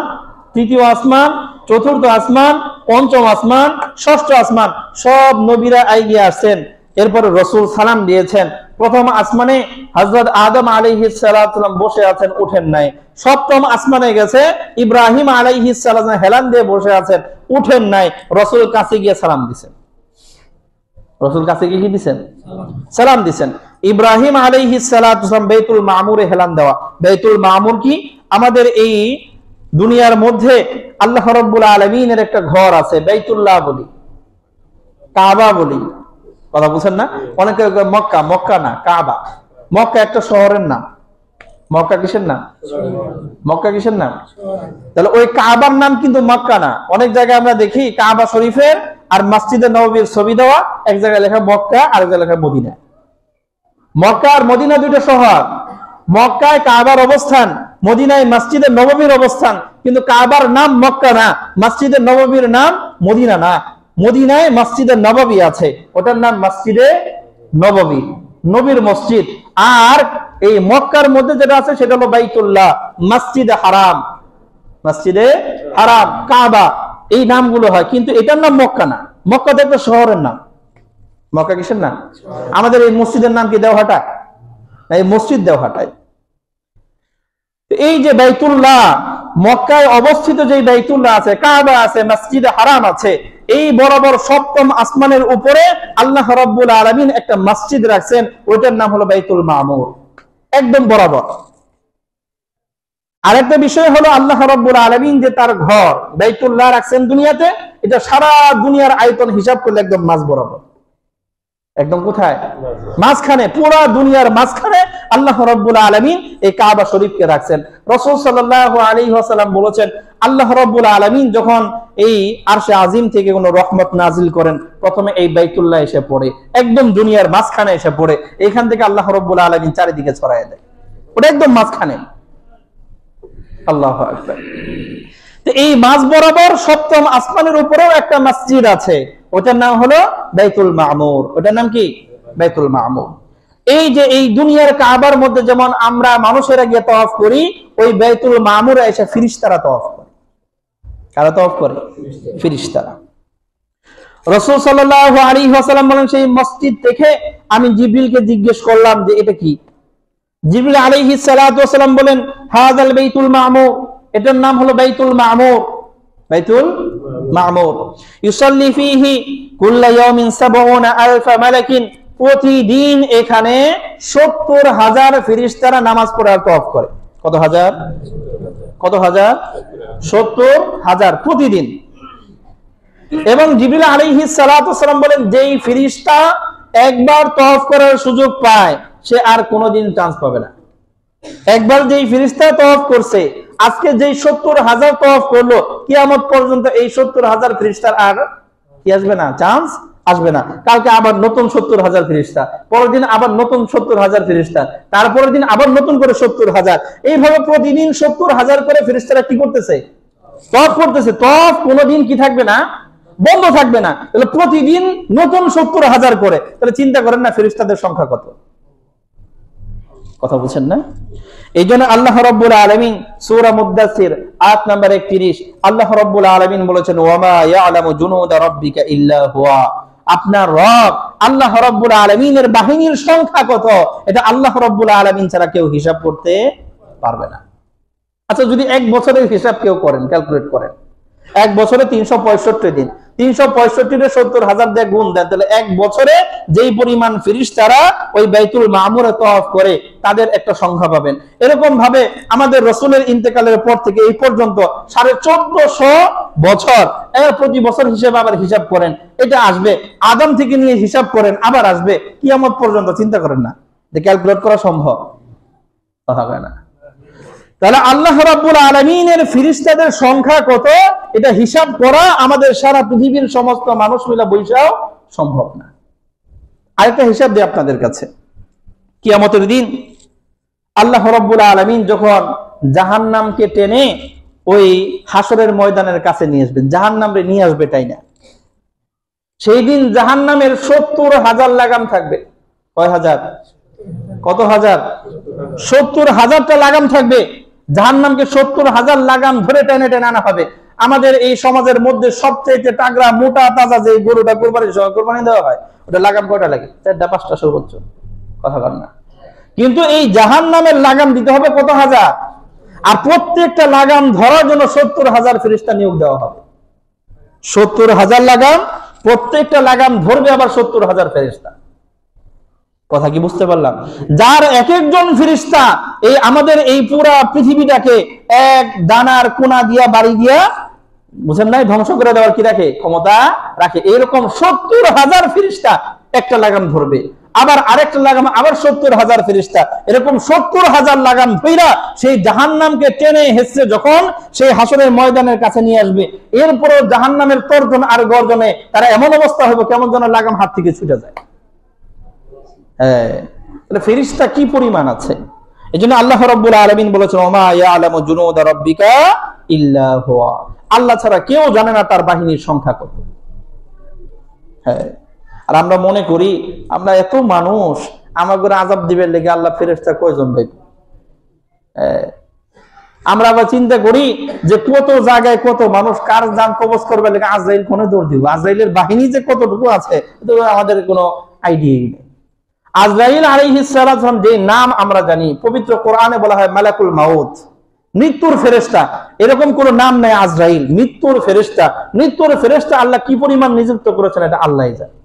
3য় আসমান, 4র্থ আসমান, 5ম আসমান, 6ষ্ঠ আসমান, সব নবীরা আইগিয়ে আসছেন। এরপরে রাসূল সালাম দিয়েছেন। 1ম আসমানে হযরত আদম আলাইহিস সালাম বসে আছেন, উঠেন নাই। 7ম আসমানে গেছে, ইব্রাহিম আলাইহিস সালাম হেলান দিয়ে বসে আছেন, উঠেন নাই। রাসূল কাছে গিয়ে সালাম দিয়েছেন। রাসূল কাছে গিয়ে কি দিবেন? সালাম দিবেন। ইব্রাহিম আলাইহিস সালাম বাইতুল মামুরে হেলান দেওয়া। বাইতুল মামুর কি? আমাদের এই দুনিয়ার মধ্যে আল্লাহ রাব্বুল আলামিনের একটা ঘর আছে, বাইতুল্লাহ বলি, কাবা বলি। কথা বুঝছেন না? অনেকে মক্কা, মক্কা না, কাবা। মক্কা একটা শহরের নাম। মক্কা কিসের নাম? মক্কা কিসের নাম? তাহলে ওই কাবার নাম কিন্তু মক্কা না। অনেক জায়গায় আমরা দেখি কাবা শরীফের আর মসজিদে নববীর ছবি দেওয়া, এক জায়গায় লেখা মক্কা, আর এক জায়গায় লেখা মদিনা। মক্কা আর মদিনা 2টা শহর। মক্কায় কাবার অবস্থান, মদিনায় মসজিদে নববীর অবস্থান, কিন্তু কাবার নাম মক্কা না, মসজিদে নববীর নাম মদিনা না। মদিনায় মসজিদে নববী আছে, ওটার নাম মসজিদে নববী, নবীর মসজিদ। আর এই মক্কার মধ্যে যেটা আছে সেটা হলো বাইতুল্লাহ, মসজিদে হারাম, মসজিদে হারাম, কাবা, এই নামগুলো হয়, কিন্তু এটার নাম মক্কা না। মক্কা তো একটা শহরের নাম। মক্কা কিসের নাম? আমাদের এই মসজিদের নাম কি দেওহাটা? এই মসজিদ দেওহাটায়। এই যে বাইতুল্লাহ, মক্কায় অবস্থিত যে বাইতুল্লাহ আছে, কাবা আছে, মসজিদে হারাম আছে, এই বরাবর সপ্তম আসমানের উপরে আল্লাহ রাব্বুল আলামিন একটা মসজিদ রাখছেন, ওইটার নাম হলো বাইতুল মামুর, একদম বরাবর। আরেকটা বিষয় হলো আল্লাহ রাব্বুল আলামিন যে তার ঘর বাইতুল্লাহ রাখছেন দুনিয়াতে, এটা সারা দুনিয়ার আয়তন হিসাব করলে একদম মাঝ বরাবর, একদম কোথায়? মাঝখানে, পুরা দুনিয়ার মাঝখানে আল্লাহ রাব্বুল আলামিন এই কাবা শরীফকে রাখছেন। রাসূল সাল্লাল্লাহু আলাইহি ওয়াসাল্লাম বলেছেন, আল্লাহ রাব্বুল আলামিন যখন এই আরশে আজিম থেকে কোনো রহমত নাজিল করেন, প্রথমে এই বাইতুল্লাহ এসে পড়ে, একদম দুনিয়ার মাঝখানে এসে পড়ে, এখান থেকে আল্লাহ রাব্বুল আলামিন চারিদিকে ছড়ায় দেয়, ওটা একদম মাঝখানে। আল্লাহু আকবার। তো এই মাঝ বরাবর সপ্তম আসমানের উপরেও একটা মসজিদ আছে, ওটার নাম হলো বাইতুল মামুর। ওটার নাম কি? বাইতুল মামুর। এই যে এই দুনিয়ার কাবার মধ্যে যেমন আমরা মানুষেরা গিয়ে তওয়াফ করি, ওই বাইতুল মামুরে এসে ফেরেশতারা তওয়াফ করে। কারা তওয়াফ করে? ফেরেশতারা। রাসূল সাল্লাল্লাহু আলাইহি ওয়াসাল্লাম বলেন, সেই মসজিদ থেকে আমি জিবরিলকে জিজ্ঞেস করলাম যে এটা কি? জিবরিল আলাইহিস সালাতু ওয়াসালাম বলেন, হাযাল বাইতুল মামুর, এটার নাম হলো বাইতুল মামুর, বাইতুল মামুর। ইউসাল্লি ফীহি কুল্লা ইয়াউমিন ৭০,০০০ মালাকিন, প্রতিদিন এখানে ৭০,০০০ ফেরেশতারা নামাজ পড়ে আর তওয়াফ করে। কত হাজার? কত হাজার? ৭০,০০০ প্রতিদিন। এবং জিবরিল আলাইহিস সালাতু ওয়াসালাম বলেন, যেই ফেরেশতা একবার তওয়াফ করার সুযোগ পায়, সে আর কোনোদিন চান্স পাবে না। একবার যেই ফেরেশতা তওয়াফ করছে, আজকে যেই ৭০,০০০ তওয়াফ করলো, কিয়ামত পর্যন্ত এই ৭০,০০০ ফেরেশতার আর কি আসবে না? চান্স আসবে না। কালকে আবার নতুন ৭০,০০০ ফেরেশতা, পরের দিন আবার নতুন ৭০,০০০ ফেরেশতা, তারপরের দিন আবার নতুন করে ৭০,০০০, এইভাবে প্রতিদিন ৭০,০০০ করে ফেরেশতারা কি করতেছে? তওয়াফ করতেছে। তওয়াফ কোনোদিন কি থাকবে না? বন্ধ থাকবে না। তাহলে প্রতিদিন নতুন ৭০,০০০ করে, তাহলে চিন্তা করেন না ফেরেশতাদের সংখ্যা কত। কথা বলছেন না? এই জন্য আল্লাহ রাব্বুল আলামিন সূরা মুদ্দাসির আয়াত নাম্বার ৩১ আল্লাহ রাব্বুল আলামিন বলেছেন, ওয়ামা ইয়ালামু জুনুদা রাব্বিকা ইল্লা হুয়া, আপনার রব আল্লাহ রাব্বুল আলামিনের বাহিনীর সংখ্যা কত, এটা আল্লাহ রাব্বুল আলামিন ছাড়া কেউ হিসাব করতে পারবে না। আচ্ছা, যদি এক বছরের হিসাব কেউ করেন, ক্যালকুলেট করেন, এক বছরে ৩৬৫ দিন, ৩৬৫ ৭০,০০০ দিয়ে গুণ দেন, তাহলে এক বছরে যেই পরিমাণ ফেরেশতারা ওই বাইতুল মামুরে তওয়াফ করে, তাদের একটা সংখ্যা পাবেন। এরকম ভাবে আমাদের রাসূলের ইন্তেকালের পর থেকে এই পর্যন্ত ১৪৫০ বছর, প্রতি বছর হিসেবে আবার হিসাব করেন, এটা আসবে। আদম থেকে নিয়ে হিসাব করেন, আবার আসবে কিয়ামত পর্যন্ত। চিন্তা করেন না যে ক্যালকুলেট করা সম্ভব? কথা হয় না। তাহলে আল্লাহ রাব্বুল আলামিনের ফেরেশতাদের সংখ্যা কত, এটা হিসাব করা আমাদের সারা পৃথিবীর সমস্ত মানুষ মিলে বৈশাও সম্ভব না। আরেকটা হিসাব দিই আপনাদের কাছে। কিয়ামতের দিন আল্লাহ রাব্বুল আলামিন যখন জাহান্নামকে টেনে ওই হাসরের ময়দানের কাছে নিয়ে আসবেন, জাহান্নামরে নিয়ে আসবে, তাই না? সেই দিন জাহান্নামের ৭০,০০০ লাগাম থাকবে। কয় হাজার? কত হাজার? ৭০,০০০টা লাগাম থাকবে। জাহান্নামকে ৭০,০০০ লাগাম ধরে টেনে টেনে আনা হবে। আমাদের এই সমাজের মধ্যে সবচেয়ে টাগরা মোটা তাজা যে গরুটা কোরবানি দেওয়া হয়, ওটা লাগাম কয়টা লাগে? ৪টা ৫টা সর্বোচ্চ। কথা বল না। কিন্তু এই জাহান্নামের লাগাম দিতে হবে কত হাজার, আর প্রত্যেকটা লাগাম ধরার জন্য ৭০,০০০ ফেরেশতা নিয়োগ দেওয়া হবে। ৭০,০০০ লাগাম, প্রত্যেকটা লাগাম ধরবে আবার ৭০,০০০ ফেরেশতা। কথা কি বুঝতে পারলাম? যার এক একজন ফেরেশতা এই আমাদের এই পুরা পৃথিবীটাকে এক দানার কোনা দিয়া বাড়ি দিয়া, বুঝেন নাই, ধ্বংস করে দেওয়ার কি রাখে? ক্ষমতা রাখে। এরকম ৭০,০০০ ফেরেশতা একটা লাগাম ধরবে, আবার আরেকটা লাগাম আবার ৭০,০০০ ফেরেশতা, এরকম ৭০,০০০ লাগাম ধইরা সেই জাহান্নামকে টেনে হেসে যখন সেই হাসরের ময়দানের কাছে নিয়ে আসবে, এরপরও জাহান্নামের তর্জন আর গর্জনে তারা এমন অবস্থা হবে কেমন যেন লাগাম হাত থেকে ছুটে যায়। হ্যাঁ, ফেরেশতা কি পরিমাণ আছে। এজন্য আল্লাহ রাব্বুল আলামিন বলেছেন ওমা ইয়ালামু জুনুদা রাব্বিকা ইল্লা হুয়া, আল্লাহ ছাড়া কেউ জানে না তার বাহিনীর সংখ্যা কত। হ্যাঁ, আর আমরা মনে করি আমরা এত মানুষ, আমাদের আযাব দিবের লেগে আল্লাহ ফেরেশতা কয়জন দেয়। আমরা আবার চিন্তা করি যে কত জায়গায় কত মানুষ কার জান কবজ করবে লেগে আজরাইল কোনে দৌড় দিব, আজরাইলের বাহিনী যে কতটুকু আছে আমাদের কোনো আইডিয়া নেই। আজরাইল আলাইহিস সালাম যে নাম আমরা জানি, পবিত্র কোরআনে বলা হয় মালাকুল মাউত, মৃত্যুর ফেরেশতা, এরকম কোন নাম নাই আজরাইল, মৃত্যুর ফেরেশতা। মৃত্যুর ফেরেশতা আল্লাহ কি পরিমাণ নিযুক্ত করেছেন এটা আল্লাহই জানে।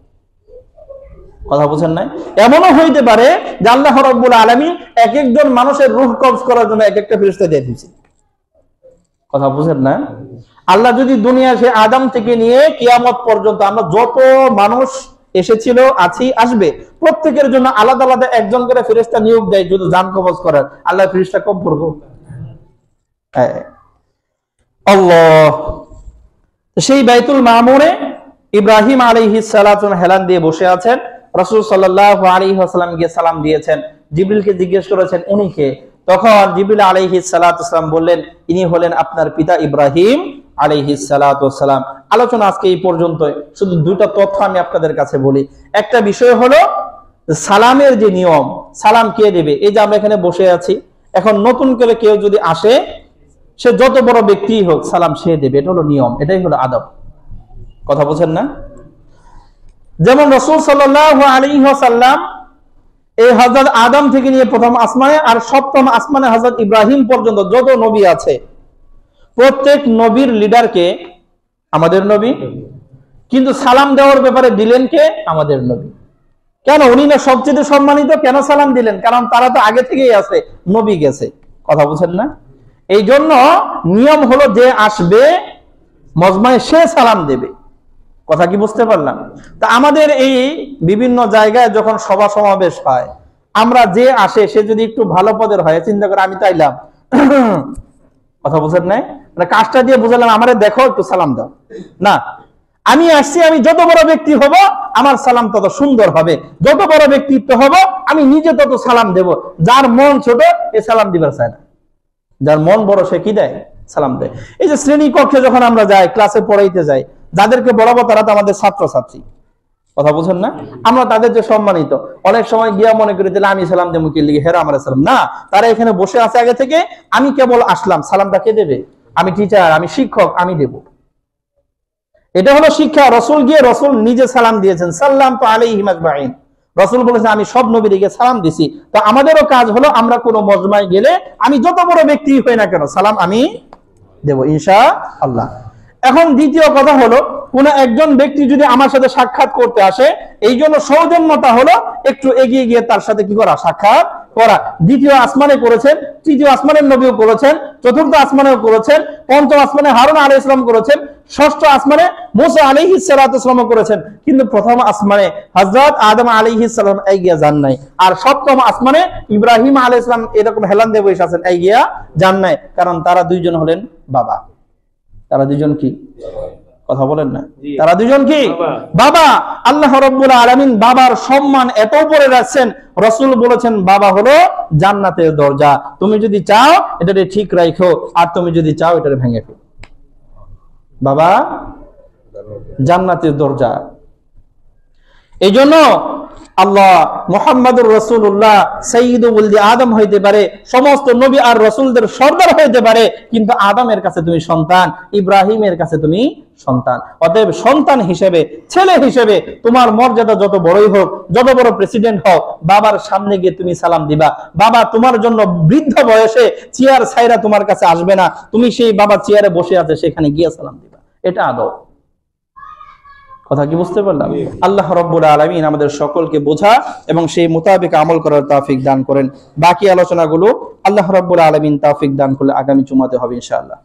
কথা বুঝেন নাই? এমনও হইতে পারে যে আল্লাহ রাব্বুল আলামিন এক একজন মানুষের রূহ কবজ করার জন্য এক একটা ফেরেশতা দিয়ে দিয়েছে। কথা বুঝেন না? আল্লাহ যদি দুনিয়া সে আদম থেকে নিয়ে কিয়ামত পর্যন্ত আমরা যত মানুষ এসেছিল, আছি, আসবে, প্রত্যেকের জন্য আলাদা আলাদা একজন করে ফেরেশতা নিয়োগ দেয় যদি জান কবজ করার, আল্লাহ ফেরেশতা কম করবো? আল্লাহ। সেই বাইতুল মামুরে ইব্রাহিম আলাইহিস সালাতু হেলান দিয়ে বসে আছেন, রাসূল সাল্লাল্লাহু আলাইহি ওয়াসাল্লাম গিয়ে সালাম দিয়েছেন, জিবরিলকে জিজ্ঞেস করেছেন উনি কে? তখন জিবরিল আলাইহিস সালাতু ওয়াসালাম বললেন ইনি হলেন আপনার পিতা ইব্রাহিম আলাইহিস সালাতু ওয়াসালাম। আলোচনা আজকে এই পর্যন্ত। শুধু দুটো তথ্য আমি আপনাদের কাছে বলি। একটা বিষয় হলো সালামের যে নিয়ম, সালাম কে দেবে? এই যে আমরা এখানে বসে আছি, এখন নতুন করে কেউ যদি আসে, সে যত বড় ব্যক্তি হোক সালাম সে দেবে, এটা হলো নিয়ম, এটাই হলো আদব। কথা বলছেন না? যেমন রাসূল সাল্লাল্লাহু আলাইহি ওয়াসাল্লাম এই হযরত আদম থেকে নিয়ে প্রথম আসমানে আর সপ্তম আসমানে হযরত ইব্রাহিম পর্যন্ত যত নবী আছে, প্রত্যেক নবীর লিডারকে আমাদের নবী, কিন্তু সালাম দেওয়ার ব্যাপারে দিলেন কে? আমাদের নবী। কেন? উনি না সবচেয়ে সম্মানিত, কেন সালাম দিলেন? কারণ তারা তো আগে থেকেই আছে, নবী গেছে। কথা বুঝেন না? এই জন্য নিয়ম হলো যে আসবে মজমায় সে সালাম দেবে। কথা কি বুঝতে পারলাম? তা আমাদের এই বিভিন্ন জায়গায় যখন সভা সমাবেশ হয়, আমরা যে আসে সে যদি একটু ভালো পদের হয়, চিন্তা করে আমি তাইলাম, কথা বুঝেন নাই, মানে কাজটা দিয়ে বুঝালাম আমারে দেখো একটু সালাম দাও না, আমি আসছি, আমি যত বড় ব্যক্তি হব আমার সালাম তত সুন্দর হবে, যত বড় ব্যক্তিত্ব হব আমি নিজে তত সালাম দেব। যার মন ছোট এ সালাম দিবার চায় না, যার মন বড় সে কি দেয়? সালাম দেয়। এই যে শ্রেণী কক্ষে যখন আমরা যাই, ক্লাসে পড়াইতে যাই, যাদেরকে বড়াবো তারা তো আমাদের ছাত্র ছাত্রী। কথা বুঝেন না? আমরা তাদের যে সম্মানিত, অনেক সময় গিয়া মনে করি দিলে আমি সালাম দেবো কি লিগে, হেরা আমার সালাম না, তারা এখানে বসে আছে আগে থেকে, আমি কেবল আসলাম, সালামটা কে দেবে? আমি টিচার, আমি শিক্ষক, আমি দেব। এটা হলো শিক্ষা। রসুল গিয়ে রসুল নিজে সালাম দিয়েছেন, সাল্লাম তো আলাইহিম আজমাইন। রসুল বলেছেন আমি সব নবীকে সালাম দিছি। তো আমাদেরও কাজ হলো আমরা কোনো মজমায় গেলে আমি যত বড় ব্যক্তি হই না কেন সালাম আমি দেব ইনশাআল্লাহ। এখন দ্বিতীয় কথা হলো, কোন একজন ব্যক্তি যদি আমার সাথে সাক্ষাৎ করতে আসে, এই জন্য সৌজন্যতা হলো একটু এগিয়ে গিয়ে তার সাথে কি করা? সাক্ষাৎ করা। দ্বিতীয় আসমানে করেছেন, তৃতীয় আসমানের নবীও করেছেন, চতুর্থ আসমানেও করেছেন, পঞ্চম আসমানে হারুন আলাইহিস সালাম করেছেন, ষষ্ঠ আসমানে মুসা আলাইহিস সালাম করেছেন, কিন্তু প্রথম আসমানে হযরত আদম আলাইহিস সালাম এগিয়ে যান নাই। আর সপ্তম আসমানে ইব্রাহিম আলাইহিস সালাম এরকম হেলান দিয়ে বসে আছেন, এগিয়ে যান নাই, কারণ তারা দুইজন হলেন বাবা। তারা দুজন কি? কথা বলেন না, তারা দুজন কি? বাবা। আল্লাহ রাব্বুল আলামিন বাবার সম্মান এত উপরে রাখছেন, রাসূল বলেছেন বাবা হলো জান্নাতের দরজা, তুমি যদি চাও এটাকে ঠিক রাখো, আর তুমি যদি চাও এটাকে ভেঙে ফেলো। বাবা জান্নাতের দরজা। এই জন্য আল্লাহ মুহাম্মাদুর রাসূলুল্লাহ সাইয়্যিদু ওয়ালদি আদম হইতে পারে, সমস্ত নবী আর রাসূলদের সর্দার হইতে পারে, কিন্তু আদমের কাছে তুমি সন্তান, ইব্রাহিমের কাছে তুমি সন্তান। অতএব সন্তান হিসেবে, ছেলে হিসেবে তোমার মর্যাদা যত বড়ই হোক, যত বড় প্রেসিডেন্ট হও, বাবার সামনে গিয়ে তুমি সালাম দিবা। বাবা তোমার জন্য বৃদ্ধ বয়সে চেয়ার ছাইরা তোমার কাছে আসবে না, তুমি সেই বাবার চেয়ারে বসে আছে সেখানে গিয়ে সালাম দিবা। এটা আদব। কথা কি বুঝতে পারলাম? আল্লাহ রাব্বুল আলামিন আমাদের সকলকে বোঝা এবং সেই মোতাবেক আমল করার তৌফিক দান করেন। বাকি আলোচনাগুলো আল্লাহ রাব্বুল আলামিন তৌফিক দান করলে আগামী জুমাতে হবে ইনশাআল্লাহ।